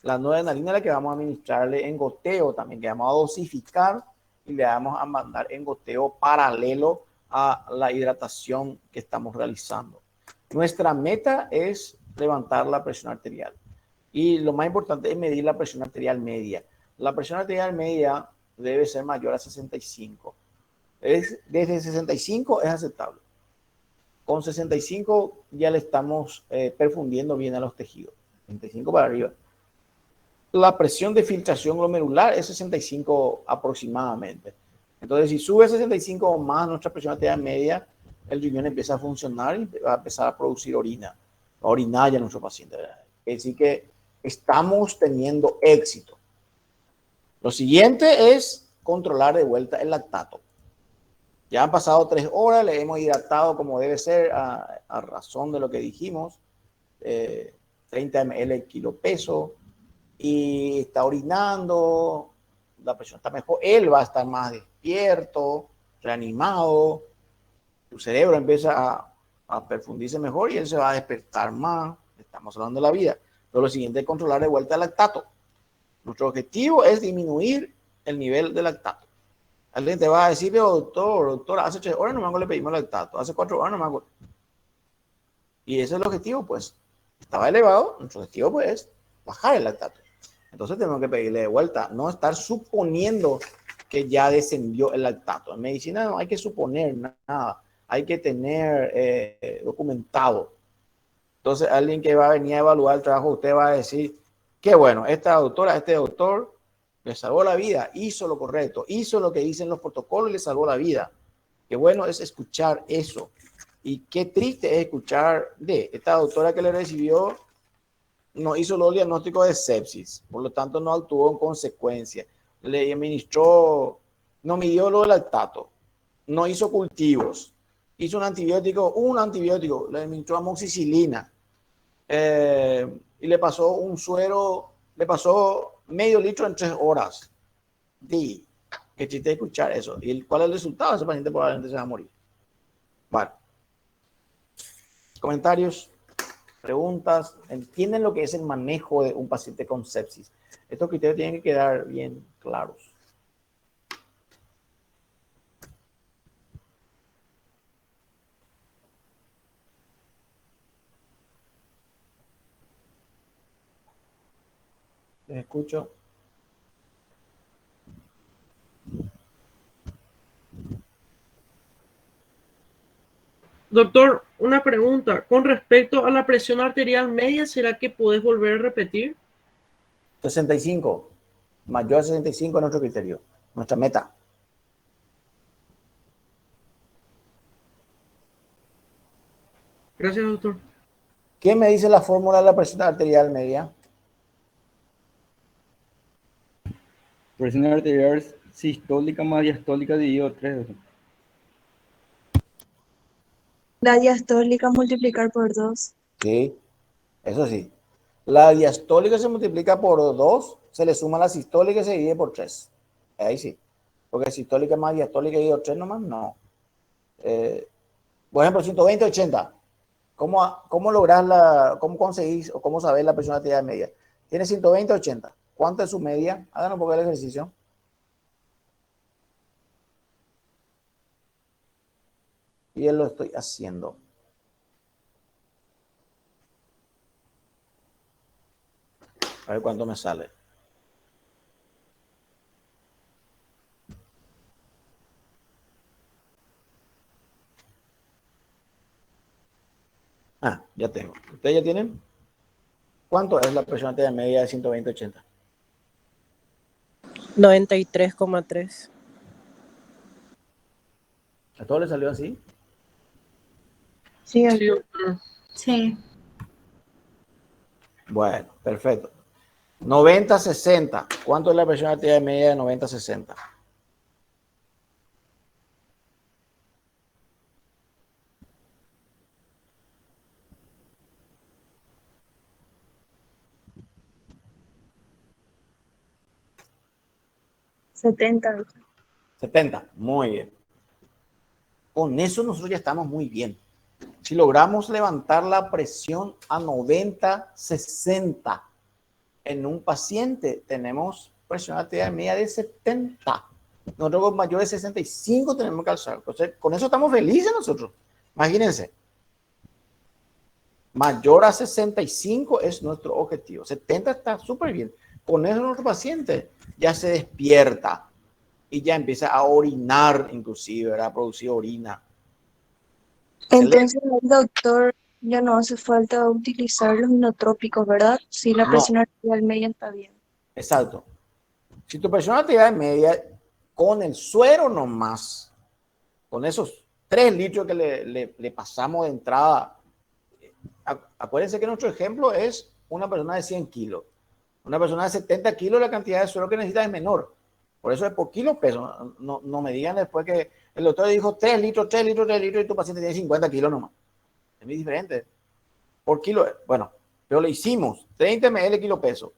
[SPEAKER 2] La noradrenalina es la que vamos a administrarle en goteo también, que vamos a dosificar y le vamos a mandar en goteo paralelo a la hidratación que estamos realizando. Nuestra meta es levantar la presión arterial y lo más importante es medir la presión arterial media. La presión arterial media debe ser mayor a 65. Desde 65 es aceptable. Con 65 ya le estamos perfundiendo bien a los tejidos. 65 para arriba. La presión de filtración glomerular es 65 aproximadamente. Entonces, si sube a 65 o más nuestra presión arterial media, el riñón empieza a funcionar y va a empezar a producir orina. Va a orinar ya nuestro paciente, ¿verdad? Es decir que estamos teniendo éxito. Lo siguiente es controlar de vuelta el lactato. Ya han pasado 3 horas, le hemos hidratado como debe ser a razón de lo que dijimos, 30 ml kilo peso, y está orinando, la presión está mejor, él va a estar más despierto, reanimado, su cerebro empieza a perfundirse mejor y él se va a despertar más. Estamos hablando de la vida. Pero lo siguiente es controlar de vuelta el lactato. Nuestro objetivo es disminuir el nivel de lactato. Alguien te va a decir, doctor, hace 3 horas nomás le pedimos lactato, hace 4 horas nomás. Y ese es el objetivo, pues. Estaba elevado, nuestro objetivo, pues, es bajar el lactato. Entonces tenemos que pedirle de vuelta, no estar suponiendo que ya descendió el lactato. En medicina no hay que suponer nada, hay que tener documentado. Entonces alguien que va a venir a evaluar el trabajo, usted va a decir, qué bueno, esta doctora, este doctor le salvó la vida, hizo lo correcto, hizo lo que dicen los protocolos y le salvó la vida. Qué bueno es escuchar eso. Y qué triste es escuchar de esta doctora que le recibió, no hizo los diagnósticos de sepsis, por lo tanto no actuó en consecuencia. Le administró, no midió los lactato, no hizo cultivos, hizo un antibiótico, le administró amoxicilina y le pasó un suero, le pasó medio litro en 3 horas. Sí, qué chiste escuchar eso. ¿Y cuál es el resultado? Ese paciente probablemente se va a morir. Vale. Comentarios, preguntas. ¿Entienden lo que es el manejo de un paciente con sepsis? Estos criterios tienen que quedar bien claros. Les escucho.
[SPEAKER 7] Doctor, una pregunta. Con respecto a la presión arterial media, ¿será que podés volver a repetir?
[SPEAKER 2] 65. Mayor a 65 es nuestro criterio, nuestra meta.
[SPEAKER 7] Gracias, doctor.
[SPEAKER 2] ¿Qué me dice la fórmula de la presión arterial media?
[SPEAKER 5] Presión arterial sistólica más diastólica dividido 3.
[SPEAKER 3] La diastólica multiplicar por 2.
[SPEAKER 2] Sí, eso sí. La diastólica se multiplica por 2, se le suma la sistólica y se divide por 3. Ahí sí. Porque sistólica más diastólica dividido 3 nomás, no. Por ejemplo, 120, 80. ¿Cómo lográs cómo conseguís o cómo sabés la presión arterial media? Tiene 120, 80. ¿Cuánto es su media? Hagan un poco el ejercicio. Y lo estoy haciendo. A ver cuánto me sale. Ya tengo. ¿Ustedes ya tienen? ¿Cuánto es la presión arterial media de 120-80?
[SPEAKER 4] 93,3.
[SPEAKER 2] ¿A todos les salió así?
[SPEAKER 3] Sí,
[SPEAKER 7] Sí, doctor.
[SPEAKER 6] Sí.
[SPEAKER 2] Bueno, perfecto. 90-60. ¿Cuánto es la presión arterial media de 90-60?
[SPEAKER 3] $70.
[SPEAKER 2] 70. Muy bien. Con eso nosotros ya estamos muy bien. Si logramos levantar la presión a 90-60 en un paciente, tenemos presión arterial media de 70. Nosotros con mayores de 65 tenemos que alzar. Entonces, con eso estamos felices nosotros. Imagínense. Mayor a 65 es nuestro objetivo. 70 está súper bien. Con eso nuestro paciente ya se despierta y ya empieza a orinar, inclusive, ¿verdad? A producir orina.
[SPEAKER 3] Entonces, el doctor, ya no hace falta utilizar los inotrópicos, ¿verdad? Si la
[SPEAKER 2] No,
[SPEAKER 3] presión arterial media está bien.
[SPEAKER 2] exacto. Si tu presión arterial media, con el suero nomás, con esos 3 litros que le pasamos de entrada, acuérdense que nuestro ejemplo es una persona de 100 kilos. Una persona de 70 kilos, la cantidad de suero que necesita es menor. Por eso es por kilo peso. No me digan después que el doctor dijo 3 litros, 3 litros, 3 litros y tu paciente tiene 50 kilos nomás. Es muy diferente. Por kilo, bueno, pero le hicimos 30 ml kilo peso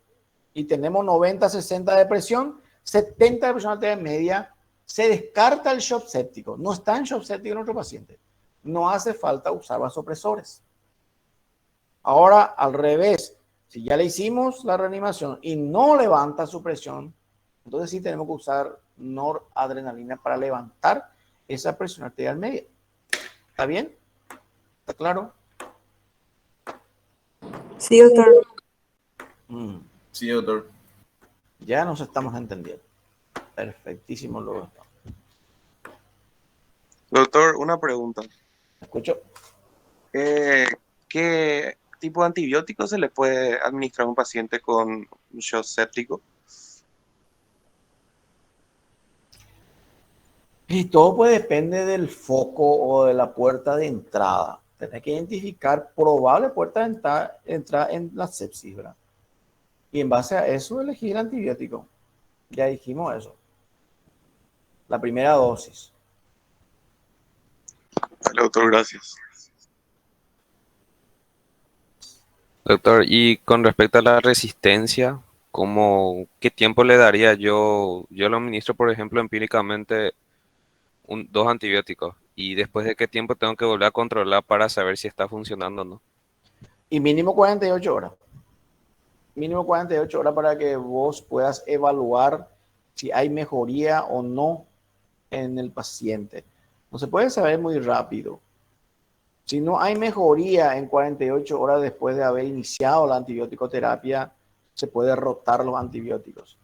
[SPEAKER 2] y tenemos 90, 60 de presión, 70 de presión arterial media, se descarta el shock séptico. No está en shock séptico en nuestro paciente. No hace falta usar vasopresores. Ahora, al revés, si ya le hicimos la reanimación y no levanta su presión, entonces sí tenemos que usar noradrenalina para levantar esa presión arterial media. ¿Está bien? ¿Está claro?
[SPEAKER 3] Sí, doctor.
[SPEAKER 10] Sí, doctor.
[SPEAKER 2] Ya nos estamos entendiendo. Perfectísimo, luego.
[SPEAKER 11] Doctor, una pregunta.
[SPEAKER 2] ¿Escucho?
[SPEAKER 11] ¿Qué tipo de antibiótico se le puede administrar a un paciente con un shock séptico?
[SPEAKER 2] Y todo pues depende del foco o de la puerta de entrada. Tenés que identificar probable puerta de entrada en la sepsis, ¿verdad? Y en base a eso elegir el antibiótico. Ya dijimos eso. La primera dosis.
[SPEAKER 11] Vale, doctor, gracias.
[SPEAKER 12] Doctor, y con respecto a la resistencia, ¿qué tiempo le daría yo? Yo lo administro, por ejemplo, empíricamente 2 antibióticos. ¿Y después de qué tiempo tengo que volver a controlar para saber si está funcionando o no?
[SPEAKER 2] Y mínimo 48 horas. Mínimo 48 horas para que vos puedas evaluar si hay mejoría o no en el paciente. No se puede saber muy rápido. Si no hay mejoría en 48 horas después de haber iniciado la antibiótico-terapia, se puede rotar los antibióticos.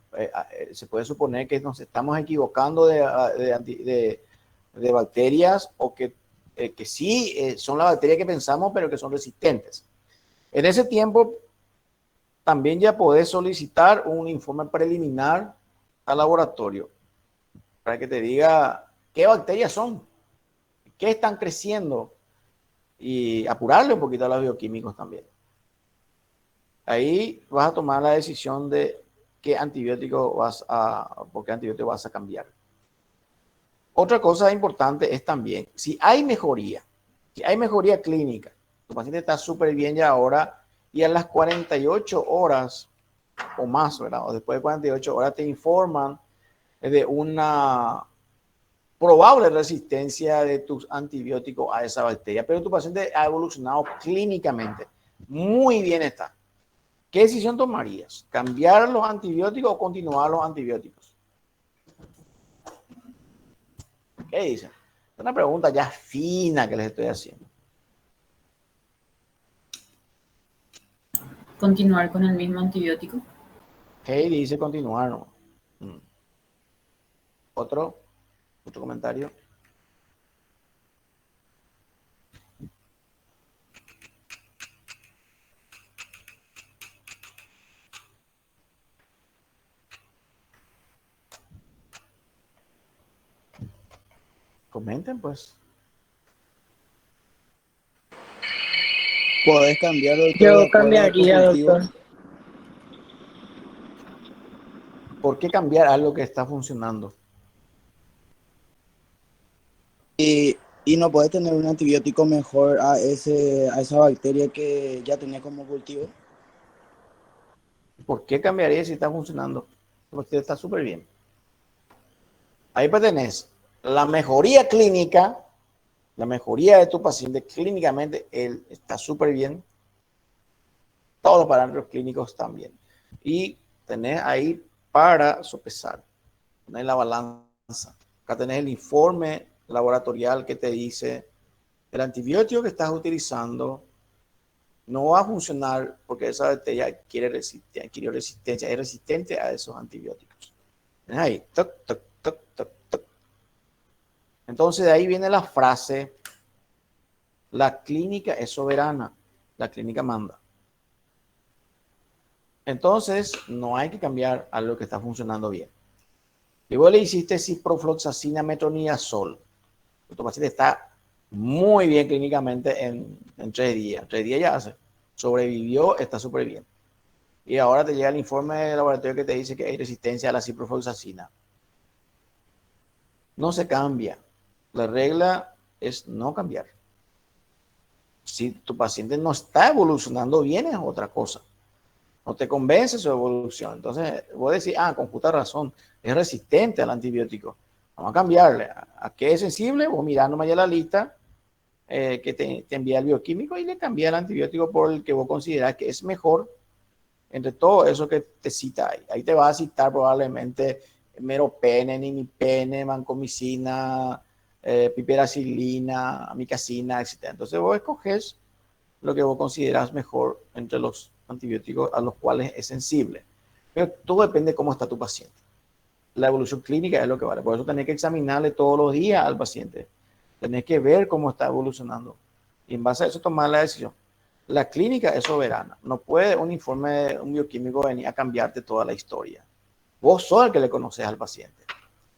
[SPEAKER 2] Se puede suponer que nos estamos equivocando de bacterias o que sí son las bacterias que pensamos, pero que son resistentes. En ese tiempo, también ya podés solicitar un informe preliminar al laboratorio para que te diga qué bacterias son, qué están creciendo y apurarle un poquito a los bioquímicos también. Ahí vas a tomar la decisión de por qué antibiótico vas a cambiar. Otra cosa importante es también, si hay mejoría clínica, tu paciente está súper bien ya ahora y a las 48 horas o más, ¿verdad? O después de 48 horas te informan de una probable resistencia de tus antibióticos a esa bacteria, pero tu paciente ha evolucionado clínicamente. Muy bien está. ¿Qué decisión tomarías? ¿Cambiar los antibióticos o continuar los antibióticos? ¿Qué dicen? Es una pregunta ya fina que les estoy haciendo.
[SPEAKER 6] Continuar con el mismo antibiótico.
[SPEAKER 2] ¿Qué dice continuar? ¿No? ¿Otro comentario? Comenten, pues.
[SPEAKER 13] ¿Podés cambiar, doctor, de
[SPEAKER 4] Yo
[SPEAKER 13] acuerdo a tu
[SPEAKER 4] cambiaría,
[SPEAKER 13] cultivo?
[SPEAKER 4] doctor.
[SPEAKER 2] ¿Por qué cambiar algo que está funcionando?
[SPEAKER 13] Y no podés tener un antibiótico mejor a esa bacteria que ya tenía como cultivo.
[SPEAKER 2] ¿Por qué cambiaría si está funcionando? Porque está súper bien. Ahí pues tenés la mejoría clínica, la mejoría de tu paciente clínicamente, él está súper bien. Todos los parámetros clínicos también. Y tenés ahí para sopesar, tenés la balanza Acá tenés el informe laboratorial que te dice el antibiótico que estás utilizando no va a funcionar porque esa bacteria adquirió resistencia, es resistente a esos antibióticos. ¿Ves ahí? Toc, toc, toc, toc, toc. Entonces de ahí viene la frase, la clínica es soberana, la clínica manda. Entonces no hay que cambiar algo que está funcionando bien. Y vos le hiciste ciprofloxacina metronidazol. Tu paciente está muy bien clínicamente en 3 días. 3 días ya hace. Sobrevivió, está súper bien. Y ahora te llega el informe de laboratorio que te dice que hay resistencia a la ciprofloxacina. No se cambia. La regla es no cambiar. Si tu paciente no está evolucionando bien es otra cosa. No te convence su evolución. Entonces, vos decís, con justa razón, es resistente al antibiótico. Vamos a cambiarle. ¿A qué es sensible? Vos mirá nomás ya la lista que te envía el bioquímico y le cambia el antibiótico por el que vos considerás que es mejor entre todo eso que te cita ahí. Ahí te va a citar probablemente meropene, nimipene, vancomicina, piperacilina, amicacina, etc. Entonces vos escoges lo que vos considerás mejor entre los antibióticos a los cuales es sensible. Pero todo depende de cómo está tu paciente. La evolución clínica es lo que vale. Por eso tenés que examinarle todos los días al paciente. Tenés que ver cómo está evolucionando. Y en base a eso tomar la decisión. La clínica es soberana. No puede un informe de un bioquímico venir a cambiarte toda la historia. Vos sos el que le conoces al paciente.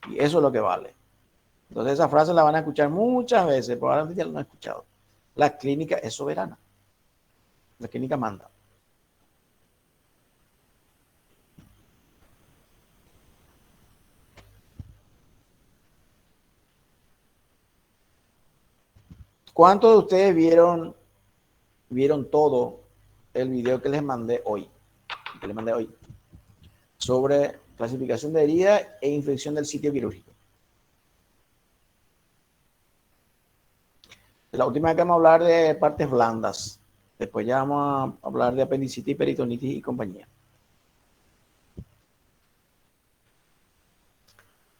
[SPEAKER 2] Y eso es lo que vale. Entonces esa frase la van a escuchar muchas veces. Probablemente ya la han escuchado. La clínica es soberana. La clínica manda. ¿Cuántos de ustedes vieron todo el video que les mandé hoy? Sobre clasificación de herida e infección del sitio quirúrgico. La última vez que vamos a hablar de partes blandas. Después ya vamos a hablar de apendicitis, peritonitis y compañía.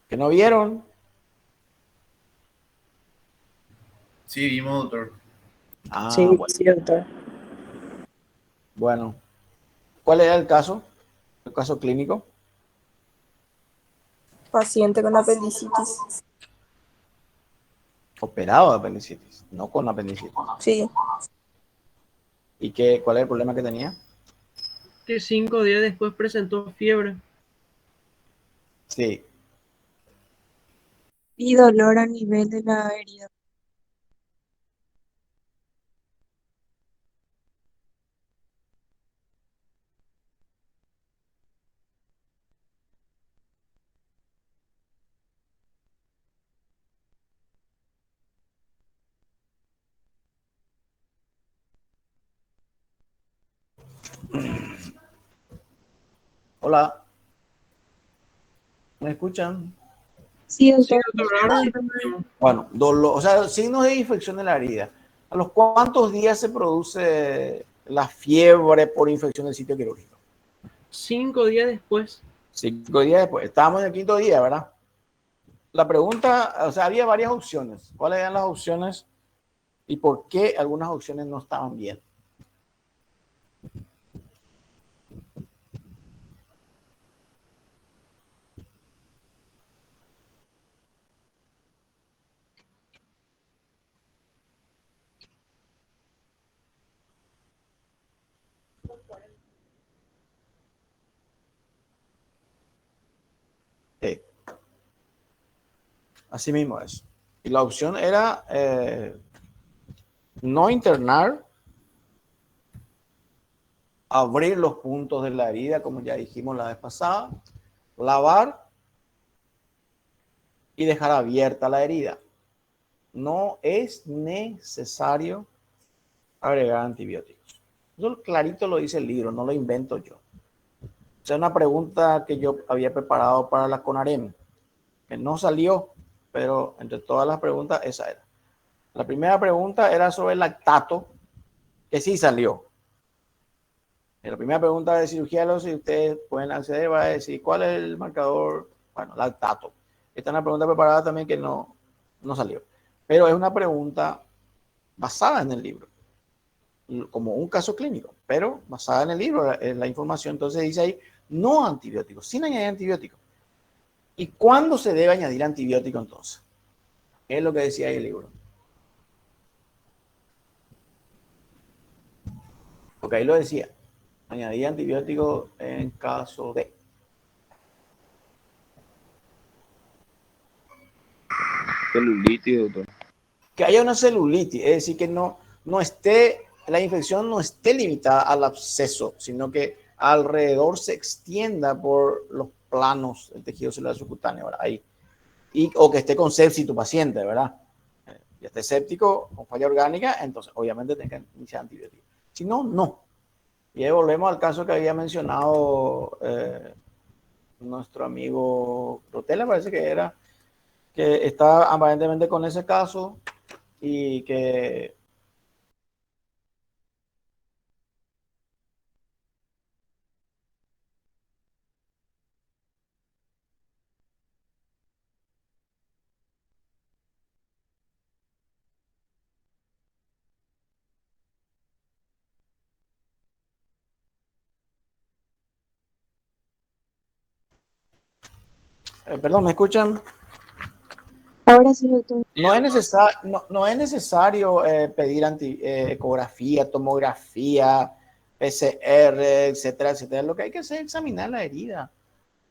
[SPEAKER 2] ¿Que no vieron?
[SPEAKER 10] Sí, vimos, doctor.
[SPEAKER 4] Sí,
[SPEAKER 2] Bueno.
[SPEAKER 4] sí, doctor.
[SPEAKER 2] Bueno, ¿cuál era el caso? El caso clínico.
[SPEAKER 3] Paciente con apendicitis.
[SPEAKER 2] Operado de apendicitis, no con apendicitis.
[SPEAKER 3] Sí.
[SPEAKER 2] ¿Y cuál es el problema que tenía?
[SPEAKER 7] Que 5 días después presentó fiebre.
[SPEAKER 2] Sí.
[SPEAKER 3] Y dolor a nivel de la herida.
[SPEAKER 2] Hola. ¿Me escuchan?
[SPEAKER 3] Sí,
[SPEAKER 7] Sí,
[SPEAKER 3] doctor.
[SPEAKER 7] doctor, ahora sí escuchamos.
[SPEAKER 2] Bueno, dolor, o sea, signos de infección de la herida. ¿A los cuántos días se produce la fiebre por infección del sitio quirúrgico?
[SPEAKER 7] 5 días después.
[SPEAKER 2] 5 días después. Estábamos en el 5.º día, ¿verdad? La pregunta, o sea, había varias opciones. ¿Cuáles eran las opciones y por qué algunas opciones no estaban bien? Sí. Así mismo es. Y la opción era no internar, abrir los puntos de la herida, como ya dijimos la vez pasada, lavar y dejar abierta la herida. No es necesario agregar antibióticos. Eso clarito lo dice el libro, no lo invento yo. O sea, una pregunta que yo había preparado para la CONAREM, que no salió, pero entre todas las preguntas, esa era. La primera pregunta era sobre el lactato, que sí salió. En la primera pregunta de cirugía, si ustedes pueden acceder, va a decir, ¿cuál es el marcador? Bueno, lactato. Esta es una pregunta preparada también que no salió. Pero es una pregunta basada en el libro, como un caso clínico, pero basada en el libro, en la información. Entonces dice ahí, no antibióticos, sin añadir antibióticos. ¿Y cuándo se debe añadir antibiótico entonces? Es lo que decía ahí el libro. Porque ahí lo decía, añadir antibióticos en caso de...
[SPEAKER 12] Celulitis, doctor.
[SPEAKER 2] Que haya una celulitis, es decir, que no esté, la infección no esté limitada al absceso, sino que alrededor se extienda por los planos del tejido celular subcutáneo, ¿verdad? Ahí. O que esté con sepsis tu paciente, ¿verdad? Ya esté séptico con falla orgánica, entonces obviamente tenga que iniciar antibióticos. Si no, no. Y ahí volvemos al caso que había mencionado nuestro amigo Rotela, parece que era, que está aparentemente con ese caso y que perdón, ¿me escuchan?
[SPEAKER 3] Ahora sí, doctor.
[SPEAKER 2] No es necesario pedir ecografía, tomografía, PCR, etcétera, etcétera. Lo que hay que hacer es examinar la herida.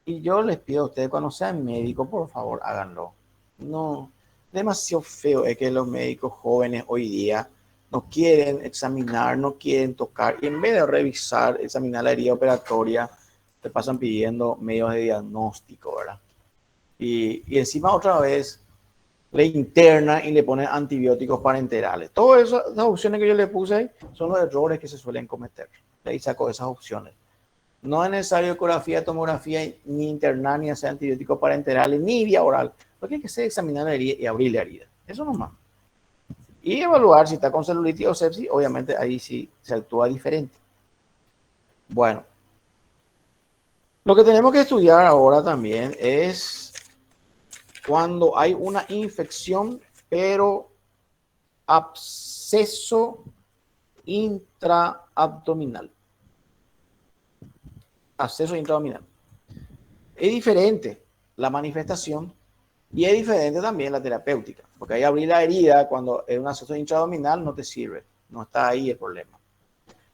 [SPEAKER 2] Y yo les pido a ustedes, cuando sean médicos, por favor, háganlo. No, demasiado feo es que los médicos jóvenes hoy día no quieren examinar, no quieren tocar. Y en vez de revisar, examinar la herida operatoria, te pasan pidiendo medios de diagnóstico, ¿verdad? Y encima otra vez le interna y le ponen antibióticos parenterales. Todas esas opciones que yo le puse ahí son los errores que se suelen cometer. De ahí saco esas opciones. No es necesario ecografía, tomografía, ni internar, ni hacer antibióticos parenterales, ni vía oral. Lo que hay que hacer es examinar la herida y abrir la herida. Eso nomás. Y evaluar si está con celulitis o sepsis. Obviamente ahí sí se actúa diferente. Bueno, lo que tenemos que estudiar ahora también es cuando hay una infección, pero absceso intraabdominal. Absceso intraabdominal. Es diferente la manifestación y es diferente también la terapéutica, porque ahí abrir la herida cuando es un absceso intraabdominal no te sirve, no está ahí el problema.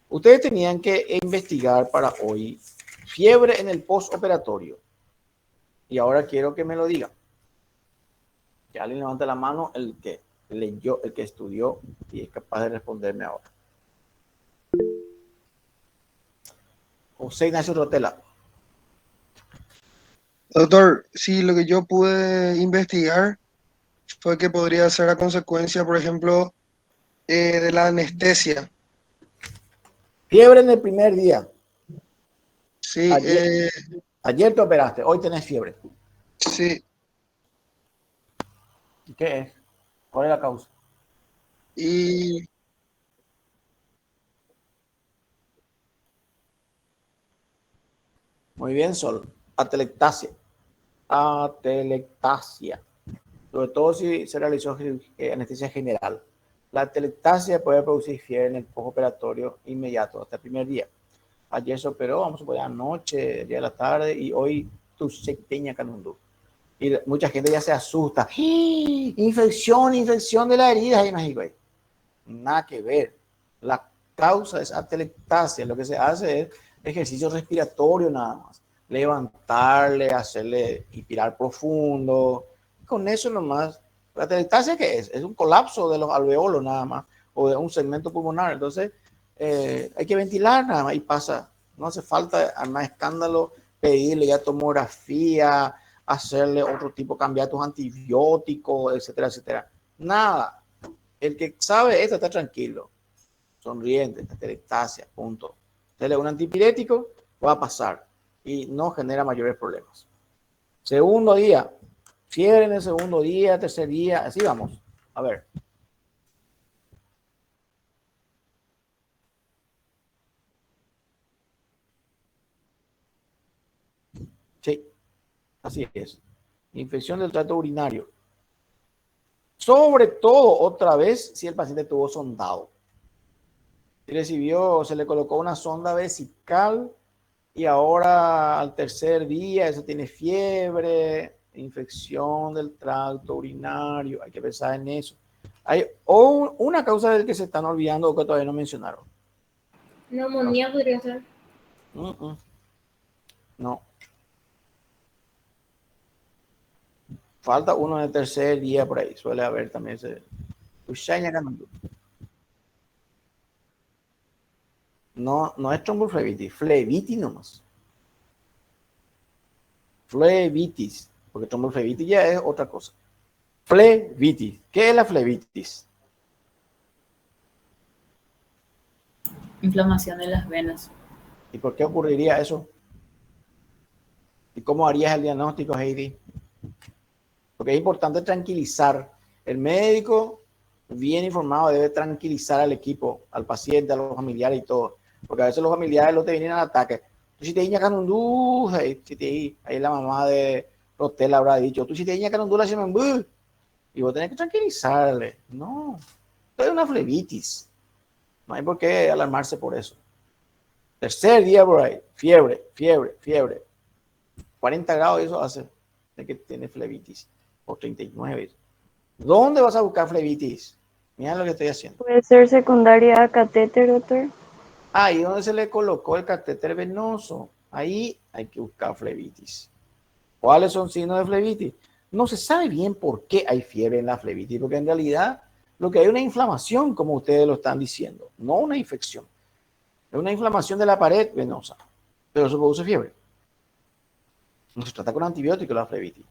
[SPEAKER 2] Ustedes tenían que investigar para hoy fiebre en el postoperatorio. Y ahora quiero que me lo digan. Que alguien levante la mano, el que leyó, el que estudió y es capaz de responderme ahora. José Ignacio Rotela.
[SPEAKER 8] Doctor, sí, lo que yo pude investigar fue que podría ser a consecuencia, por ejemplo, de la anestesia.
[SPEAKER 2] Fiebre en el primer día.
[SPEAKER 8] Sí,
[SPEAKER 2] Ayer te operaste, hoy tenés fiebre.
[SPEAKER 8] sí.
[SPEAKER 2] ¿Qué es? ¿Cuál es la causa?
[SPEAKER 8] Y
[SPEAKER 2] Muy bien, Sol. Atelectasia. Atelectasia. Sobre todo si se realizó anestesia general. La atelectasia puede producir fiebre en el postoperatorio inmediato, hasta el primer día. Ayer se operó, vamos a poner anoche, día de la tarde, y hoy tu secteña canundú. Y mucha gente ya se asusta. ¡Ah! Infección de la herida en México. Nada que ver. La causa es atelectasia. Lo que se hace es ejercicio respiratorio nada más. Levantarle, hacerle inspirar profundo. Con eso nomás. La atelectasia, ¿qué es? Es un colapso de los alveolos nada más, o de un segmento pulmonar. Entonces, hay que ventilar nada más y pasa. No hace falta más escándalo, pedirle ya tomografía, hacerle otro tipo, cambiar tus antibióticos, etcétera, etcétera. Nada. El que sabe esto está tranquilo, sonriente, atelectasia, punto. Dele un antipirético, va a pasar y no genera mayores problemas. Segundo día, fiebre en el segundo día, tercer día, así vamos. A ver. Sí, así es. Infección del tracto urinario. Sobre todo, otra vez, si el paciente tuvo sondado. Si recibió, se le colocó una sonda vesical y ahora al tercer día eso tiene fiebre, infección del tracto urinario. Hay que pensar en eso. Hay una causa del que se están olvidando o que todavía no mencionaron.
[SPEAKER 14] Neumonía podría ser.
[SPEAKER 2] No. Falta uno en el tercer día por ahí. Suele haber también ese. No, no es tromboflebitis, flebitis nomás. Flebitis, porque tromboflebitis ya es otra cosa. Flebitis. ¿Qué es la flebitis?
[SPEAKER 6] Inflamación de las venas.
[SPEAKER 2] ¿Y por qué ocurriría eso? ¿Y cómo harías el diagnóstico, Heidi? Porque es importante tranquilizar. El médico bien informado debe tranquilizar al equipo, al paciente, a los familiares y todo. Porque a veces los familiares no te vienen al ataque. Tú si te diñas canundú, ahí la mamá de Rotel habrá dicho, tú si te diñas canundú, y vos tenés que tranquilizarle. No, esto es una flebitis. No hay por qué alarmarse por eso. Tercer día por ahí, fiebre. 40 grados, eso hace de que tiene flebitis. O 39. ¿Dónde vas a buscar flebitis? Mira lo que estoy haciendo.
[SPEAKER 3] ¿Puede ser secundaria a catéter, doctor?
[SPEAKER 2] Ahí donde se le colocó el catéter venoso. Ahí hay que buscar flebitis. ¿Cuáles son signos de flebitis? No se sabe bien por qué hay fiebre en la flebitis, porque en realidad lo que hay es una inflamación, como ustedes lo están diciendo, no una infección. Es una inflamación de la pared venosa, pero eso produce fiebre. No se trata con antibióticos la flebitis.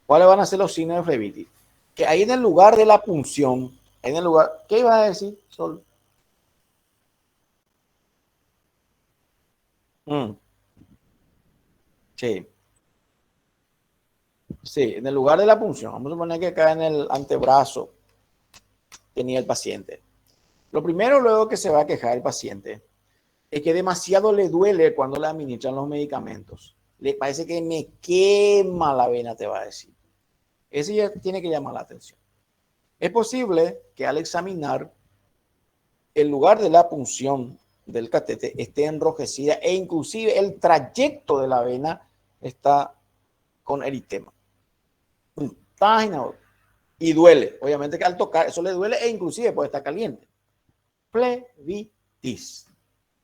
[SPEAKER 2] ¿Cuáles van a ser los signos de flebitis? Que ahí en el lugar de la punción, en el lugar, ¿qué iba a decir, Sol? Sí. Sí, en el lugar de la punción. Vamos a suponer que acá en el antebrazo tenía el paciente. Lo primero luego que se va a quejar el paciente es que demasiado le duele cuando le administran los medicamentos. Le parece que me quema la vena, te va a decir. Ese ya tiene que llamar la atención. Es posible que al examinar el lugar de la punción del catete esté enrojecida e inclusive el trayecto de la vena está con eritema. Y duele. Obviamente que al tocar eso le duele e inclusive puede estar caliente. Flebitis.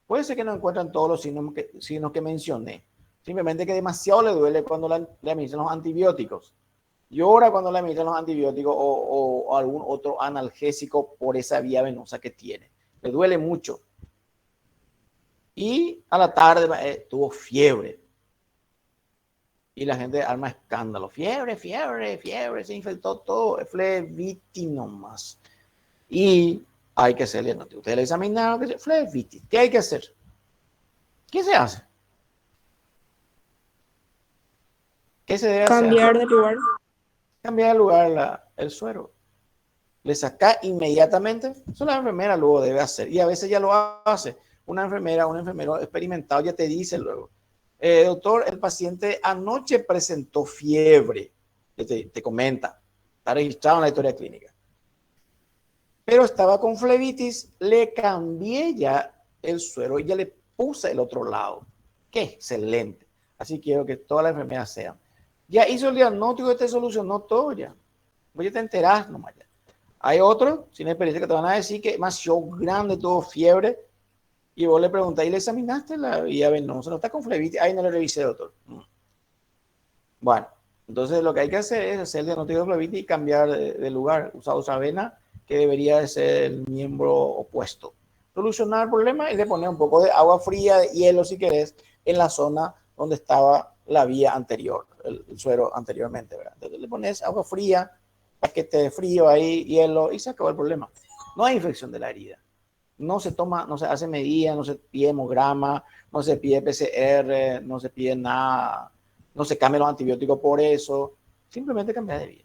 [SPEAKER 2] Puede ser que no encuentran todos los signos que mencioné. Simplemente que demasiado le duele cuando le administran los antibióticos. Llora cuando le administran los antibióticos o algún otro analgésico por esa vía venosa que tiene. Le duele mucho. Y a la tarde tuvo fiebre. Y la gente arma escándalo. Fiebre, se infectó todo. Es flebitis nomás. Y hay que hacerle diagnóstico. Ustedes le examinaron, flebitis. ¿Qué hay que hacer? ¿Qué se hace? ¿Qué se debe hacer?
[SPEAKER 3] Cambiar de lugar.
[SPEAKER 2] Cambiar de lugar el suero. Le saca inmediatamente. Eso la enfermera luego debe hacer. Y a veces ya lo hace. Una enfermera, un enfermero experimentado ya te dice luego. Doctor, el paciente anoche presentó fiebre. Te comenta. Está registrado en la historia clínica. Pero estaba con flebitis. Le cambié ya el suero y ya le puse el otro lado. ¡Qué excelente! Así quiero que todas las enfermeras sean. Ya hizo el diagnóstico y te solucionó todo ya. Pues ya te enterás nomás ya. Hay otros, sin experiencia, que te van a decir que demasiado grande, tuvo fiebre, y vos le preguntás, ¿y le examinaste la vía venosa? No está con flebitis. Ahí no le revisé, doctor. Bueno, entonces lo que hay que hacer es hacer el diagnóstico de flebitis y cambiar de lugar. Usar otra vena que debería de ser el miembro opuesto. Solucionar el problema y le poner un poco de agua fría, de hielo si querés, en la zona donde estaba la vía anterior, el suero anteriormente, ¿verdad? Entonces le pones agua fría, paquete de frío ahí, hielo, y se acabó el problema. No hay infección de la herida. No se toma, no se hace medida, no se pide hemograma, no se pide PCR, no se pide nada, no se cambian los antibióticos por eso. Simplemente cambia de vía.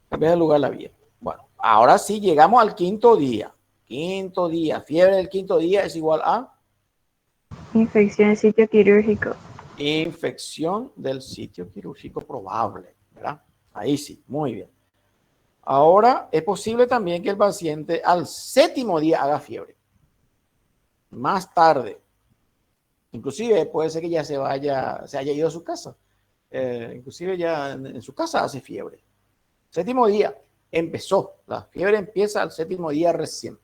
[SPEAKER 2] Cambia de lugar la vía. Bueno, ahora sí llegamos al quinto día. Quinto día. Fiebre del quinto día es igual a
[SPEAKER 3] Infección en sitio quirúrgico.
[SPEAKER 2] infección del sitio quirúrgico probable. ¿verdad? Ahí sí, muy bien. Ahora, es posible también que el paciente al 7º día haga fiebre. Más tarde. Inclusive puede ser que ya se haya ido a su casa. Inclusive ya en su casa hace fiebre. 7º día empezó. La fiebre empieza al 7º día recién.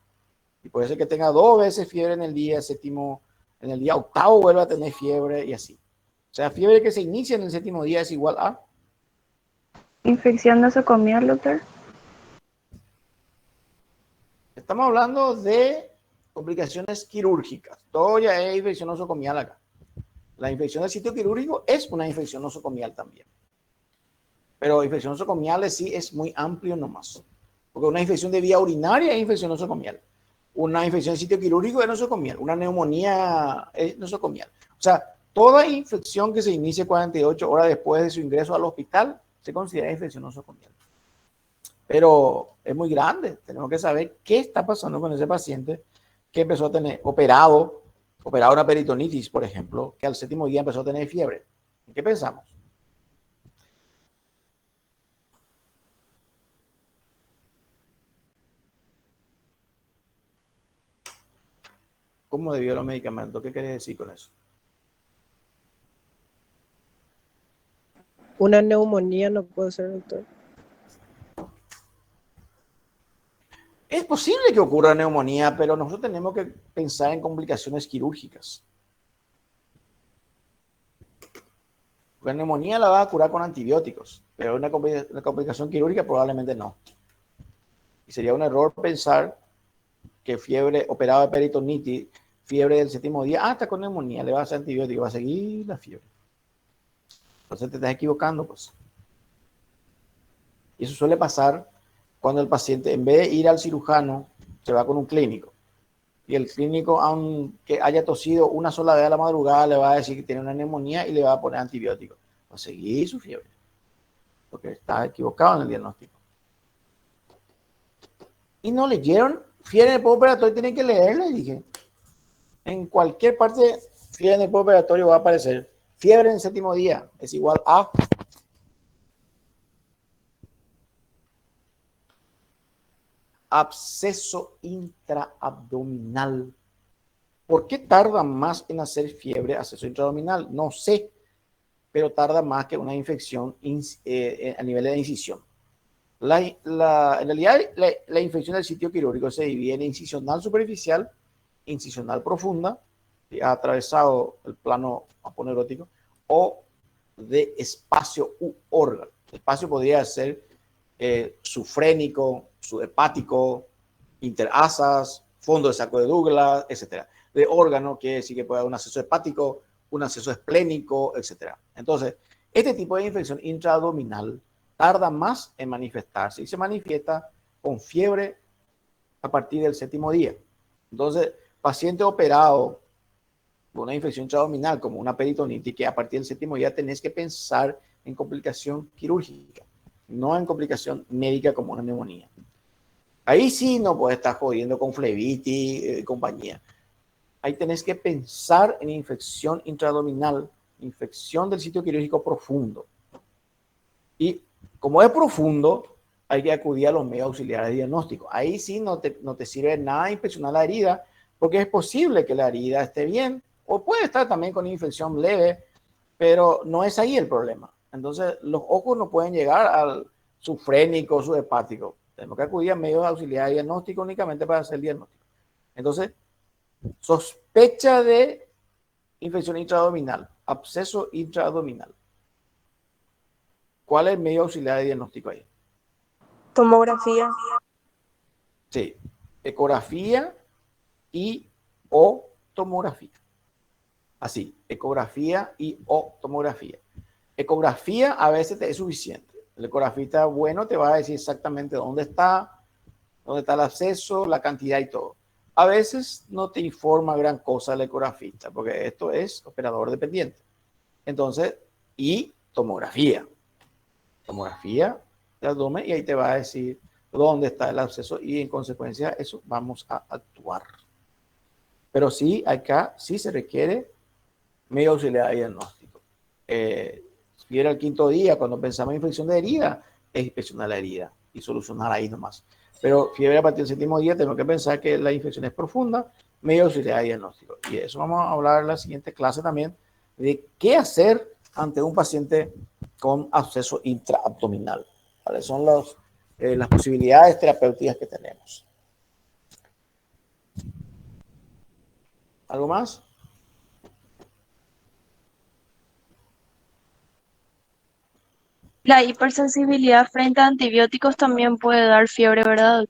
[SPEAKER 2] Y puede ser que tenga 2 veces fiebre en el día 7º, en el día 8º vuelve a tener fiebre y así. O sea, fiebre que se inicia en el 7º día es igual a...
[SPEAKER 3] Infección nosocomial, doctor.
[SPEAKER 2] Estamos hablando de complicaciones quirúrgicas. Todo ya es infección nosocomial acá. La infección del sitio quirúrgico es una infección nosocomial también. Pero infección nosocomial sí es muy amplio nomás. Porque una infección de vía urinaria es infección nosocomial. Una infección del sitio quirúrgico es nosocomial. Una neumonía es nosocomial. O sea, toda infección que se inicie 48 horas después de su ingreso al hospital se considera infección nosocomial. Pero es muy grande. Tenemos que saber qué está pasando con ese paciente que empezó a tener operado una peritonitis, por ejemplo, que al 7º día empezó a tener fiebre. ¿Qué pensamos? ¿Cómo debió los medicamentos? ¿Qué querés decir con eso?
[SPEAKER 4] Una neumonía no puede ser, doctor.
[SPEAKER 2] Es posible que ocurra neumonía, pero nosotros tenemos que pensar en complicaciones quirúrgicas. La neumonía la va a curar con antibióticos, pero una complicación quirúrgica probablemente no. Y sería un error pensar que fiebre operada de peritonitis, fiebre del 7º día, está con neumonía, le va a hacer antibiótico, va a seguir la fiebre. Entonces te estás equivocando, pues. Y eso suele pasar cuando el paciente, en vez de ir al cirujano, se va con un clínico. Y el clínico, aunque haya tosido una sola vez a la madrugada, le va a decir que tiene una neumonía y le va a poner antibiótico. Va a seguir su fiebre. Porque está equivocado en el diagnóstico. Y no leyeron fiebre en el postoperatorio, tienen que leerlo, dije. En cualquier parte, fiebre en el postoperatorio va a aparecer. Fiebre en el 7º día es igual a absceso intraabdominal. ¿Por qué tarda más en hacer fiebre absceso intraabdominal? No sé, pero tarda más que una infección a nivel de incisión. En realidad, la infección del sitio quirúrgico se divide en incisional superficial, incisional profunda, que ha atravesado el plano aponeurótico, o de espacio u órgano. El espacio podría ser sufrénico, subhepático, interasas, fondo de saco de Douglas, etc. De órgano, quiere decir que puede haber un acceso hepático, un acceso esplénico, etc. Entonces, este tipo de infección intraabdominal tarda más en manifestarse y se manifiesta con fiebre a partir del 7º día. Entonces, paciente operado con una infección intraabdominal como una peritonitis, que a partir del 7º día tenés que pensar en complicación quirúrgica, no en complicación médica como una neumonía. Ahí sí no puedes estar jodiendo con flebitis y compañía. Ahí tenés que pensar en infección intraabdominal, infección del sitio quirúrgico profundo. Y como es profundo, hay que acudir a los medios auxiliares de diagnóstico. Ahí sí no te sirve nada inspeccionar la herida, porque es posible que la herida esté bien, o puede estar también con infección leve, pero no es ahí el problema. Entonces, los ojos no pueden llegar al sufrénico, subhepático. Tenemos que acudir a medios auxiliares de diagnóstico únicamente para hacer el diagnóstico. Entonces, sospecha de infección intraabdominal, absceso intraabdominal. ¿Cuál es el medio auxiliar de diagnóstico ahí?
[SPEAKER 3] Tomografía.
[SPEAKER 2] Sí, ecografía y o tomografía. Así, ecografía y o tomografía. Ecografía a veces te es suficiente. El ecografista bueno te va a decir exactamente dónde está el absceso, la cantidad y todo. A veces no te informa gran cosa el ecografista, porque esto es operador dependiente. Entonces, y tomografía. Tomografía de abdomen y ahí te va a decir dónde está el absceso y en consecuencia eso vamos a actuar. Pero sí, acá sí se requiere medio auxiliar de diagnóstico. fiebre al quinto día, cuando pensamos en infección de herida, es inspeccionar la herida y solucionar ahí nomás. Pero fiebre a partir del séptimo día, tenemos que pensar que la infección es profunda, medio auxiliar de diagnóstico. Y de eso vamos a hablar en la siguiente clase también, de qué hacer ante un paciente con absceso intraabdominal. ¿Cuáles son las posibilidades terapéuticas que tenemos? ¿Algo más?
[SPEAKER 3] La hipersensibilidad frente a antibióticos también puede dar fiebre, ¿verdad?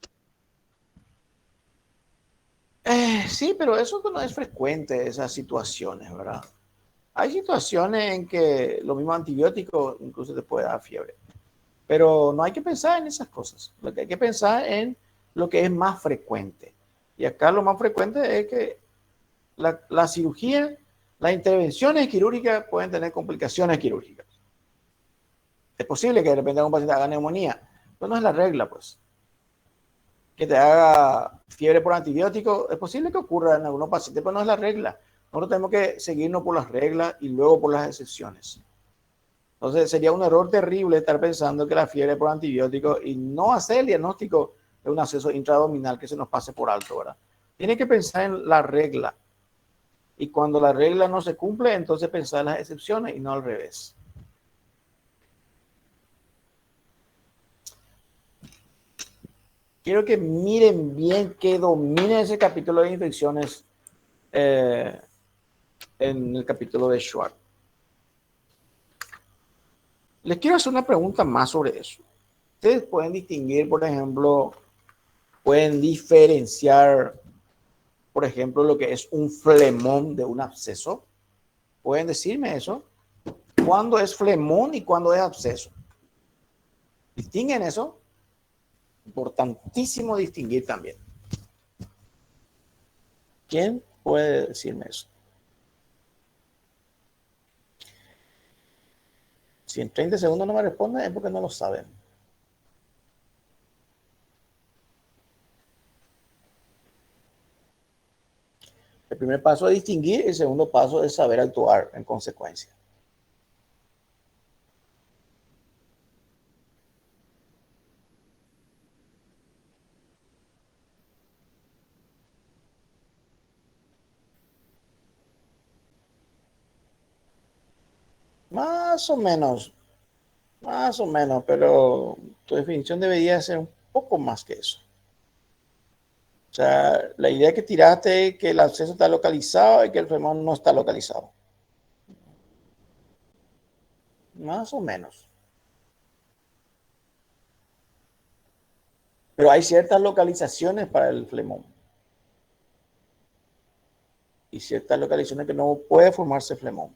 [SPEAKER 2] Sí, pero eso no es frecuente, esas situaciones, ¿verdad? Hay situaciones en que los mismos antibióticos incluso te puede dar fiebre, pero no hay que pensar en esas cosas. Lo que hay que pensar en lo que es más frecuente. Y acá lo más frecuente es que la cirugía, las intervenciones quirúrgicas pueden tener complicaciones quirúrgicas. Es posible que de repente un paciente haga neumonía, pero no es la regla, pues. Que te haga fiebre por antibiótico, es posible que ocurra en algunos pacientes, pero no es la regla. Nosotros tenemos que seguirnos por las reglas y luego por las excepciones. Entonces sería un error terrible estar pensando que la fiebre por antibiótico y no hacer el diagnóstico de un absceso intraabdominal que se nos pase por alto, ¿verdad? Tiene que pensar en la regla. Y cuando la regla no se cumple, entonces pensar en las excepciones y no al revés. Quiero que miren bien, que dominen ese capítulo de infecciones en el capítulo de Schwartz. Les quiero hacer una pregunta más sobre eso. Ustedes pueden distinguir, por ejemplo, pueden diferenciar, por ejemplo, lo que es un flemón de un absceso. ¿Pueden decirme eso? ¿Cuándo es flemón y cuándo es absceso? ¿Distinguen eso? Importantísimo distinguir también. ¿Quién puede decirme eso? Si en 30 segundos no me responden es porque no lo saben. El primer paso es distinguir, el segundo paso es saber actuar en consecuencia. Más o menos, pero tu definición debería ser un poco más que eso. O sea, la idea que tiraste es que el absceso está localizado y que el flemón no está localizado. Más o menos. Pero hay ciertas localizaciones para el flemón. Y ciertas localizaciones que no puede formarse flemón.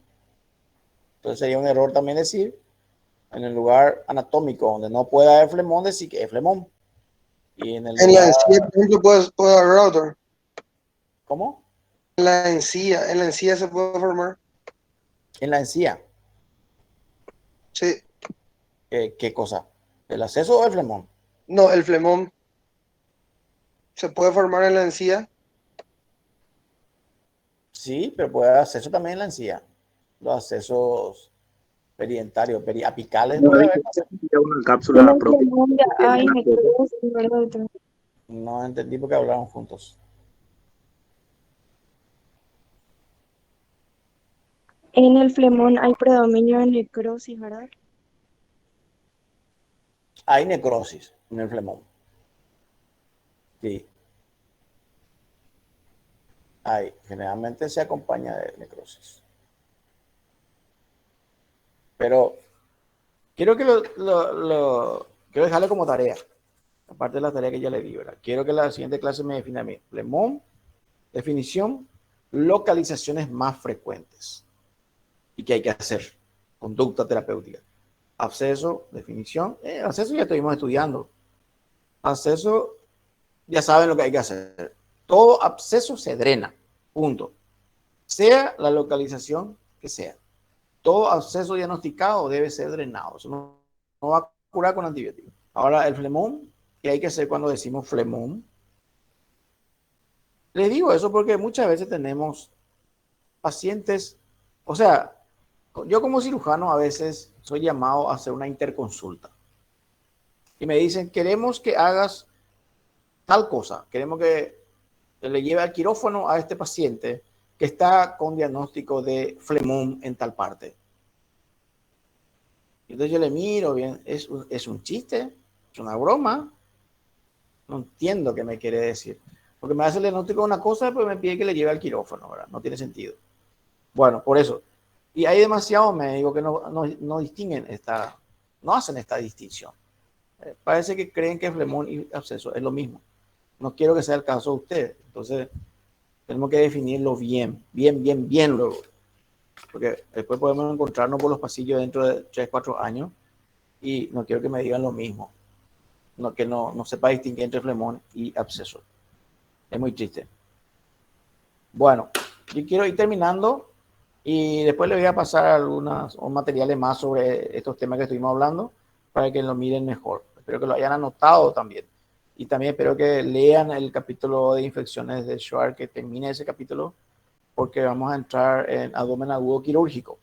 [SPEAKER 2] Entonces sería un error también decir, en el lugar anatómico donde no puede haber flemón, decir que es flemón. Y en el
[SPEAKER 8] En
[SPEAKER 2] lugar...
[SPEAKER 8] la encía, por ejemplo, puede haber otro.
[SPEAKER 2] ¿Cómo?
[SPEAKER 8] En la encía se puede formar.
[SPEAKER 2] En la encía.
[SPEAKER 8] Sí.
[SPEAKER 2] ¿Qué cosa? ¿El absceso o el flemón?
[SPEAKER 8] No, el flemón se puede formar en la encía.
[SPEAKER 2] Sí, pero puede haber absceso también en la encía. Los abscesos perientarios, periapicales,
[SPEAKER 1] No
[SPEAKER 2] puede
[SPEAKER 1] hay
[SPEAKER 2] haber.
[SPEAKER 1] una cápsula propia.
[SPEAKER 3] Hay necrosis, ¿verdad?
[SPEAKER 2] No entendí porque hablaron juntos.
[SPEAKER 3] En el flemón hay predominio de necrosis, ¿verdad?
[SPEAKER 2] Hay necrosis en el flemón. Sí. Hay. Generalmente se acompaña de necrosis. Pero quiero que quiero dejarle como tarea, aparte de la tarea que ya le di, ¿verdad? Quiero que la siguiente clase me defina a mí. Flemón, definición, localizaciones más frecuentes. ¿Y qué hay que hacer? Conducta terapéutica. Absceso, definición. Absceso ya estuvimos estudiando. Absceso, ya saben lo que hay que hacer. Todo absceso se drena. Punto. Sea la localización que sea. Todo absceso diagnosticado debe ser drenado. Eso no va a curar con antibióticos. Ahora, el flemón, ¿qué hay que hacer cuando decimos flemón? Les digo eso porque muchas veces tenemos pacientes, o sea, yo como cirujano a veces soy llamado a hacer una interconsulta. Y me dicen, queremos que hagas tal cosa, queremos que le lleve al quirófano a este paciente que está con diagnóstico de flemón en tal parte. Entonces yo le miro bien, es un chiste, es una broma. No entiendo qué me quiere decir. Porque me hace el diagnóstico de una cosa, pero me pide que le lleve al quirófano, ¿verdad? No tiene sentido. Bueno, por eso. Y hay demasiados médicos que no distinguen no hacen esta distinción. Parece que creen que flemón y absceso es lo mismo. No quiero que sea el caso de ustedes. Entonces, tenemos que definirlo bien luego. Porque después podemos encontrarnos por los pasillos dentro de 3, 4 años y no quiero que me digan lo mismo. Que no sepa distinguir entre flemón y absceso. Es muy triste. Bueno, yo quiero ir terminando y después le voy a pasar algunos materiales más sobre estos temas que estuvimos hablando para que lo miren mejor. Espero que lo hayan anotado también. Y también espero que lean el capítulo de infecciones de Schwartz, que termine ese capítulo, porque vamos a entrar en abdomen agudo quirúrgico.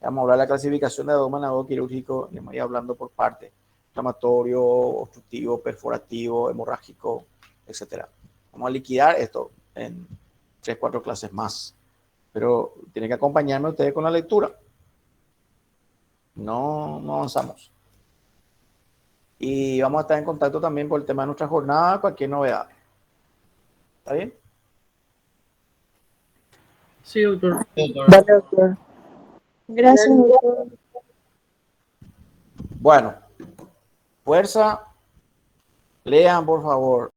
[SPEAKER 2] Vamos a hablar de la clasificación de abdomen agudo quirúrgico y vamos a ir hablando por parte. Inflamatorio, obstructivo, perforativo, hemorrágico, etc. Vamos a liquidar esto en 3, 4 clases más. Pero tienen que acompañarme ustedes con la lectura. No avanzamos. Y vamos a estar en contacto también por el tema de nuestra jornada, cualquier novedad. ¿Está bien?
[SPEAKER 7] Sí, doctor.
[SPEAKER 4] Vale, doctor.
[SPEAKER 3] Gracias, doctor.
[SPEAKER 2] Bueno, fuerza. Lean, por favor.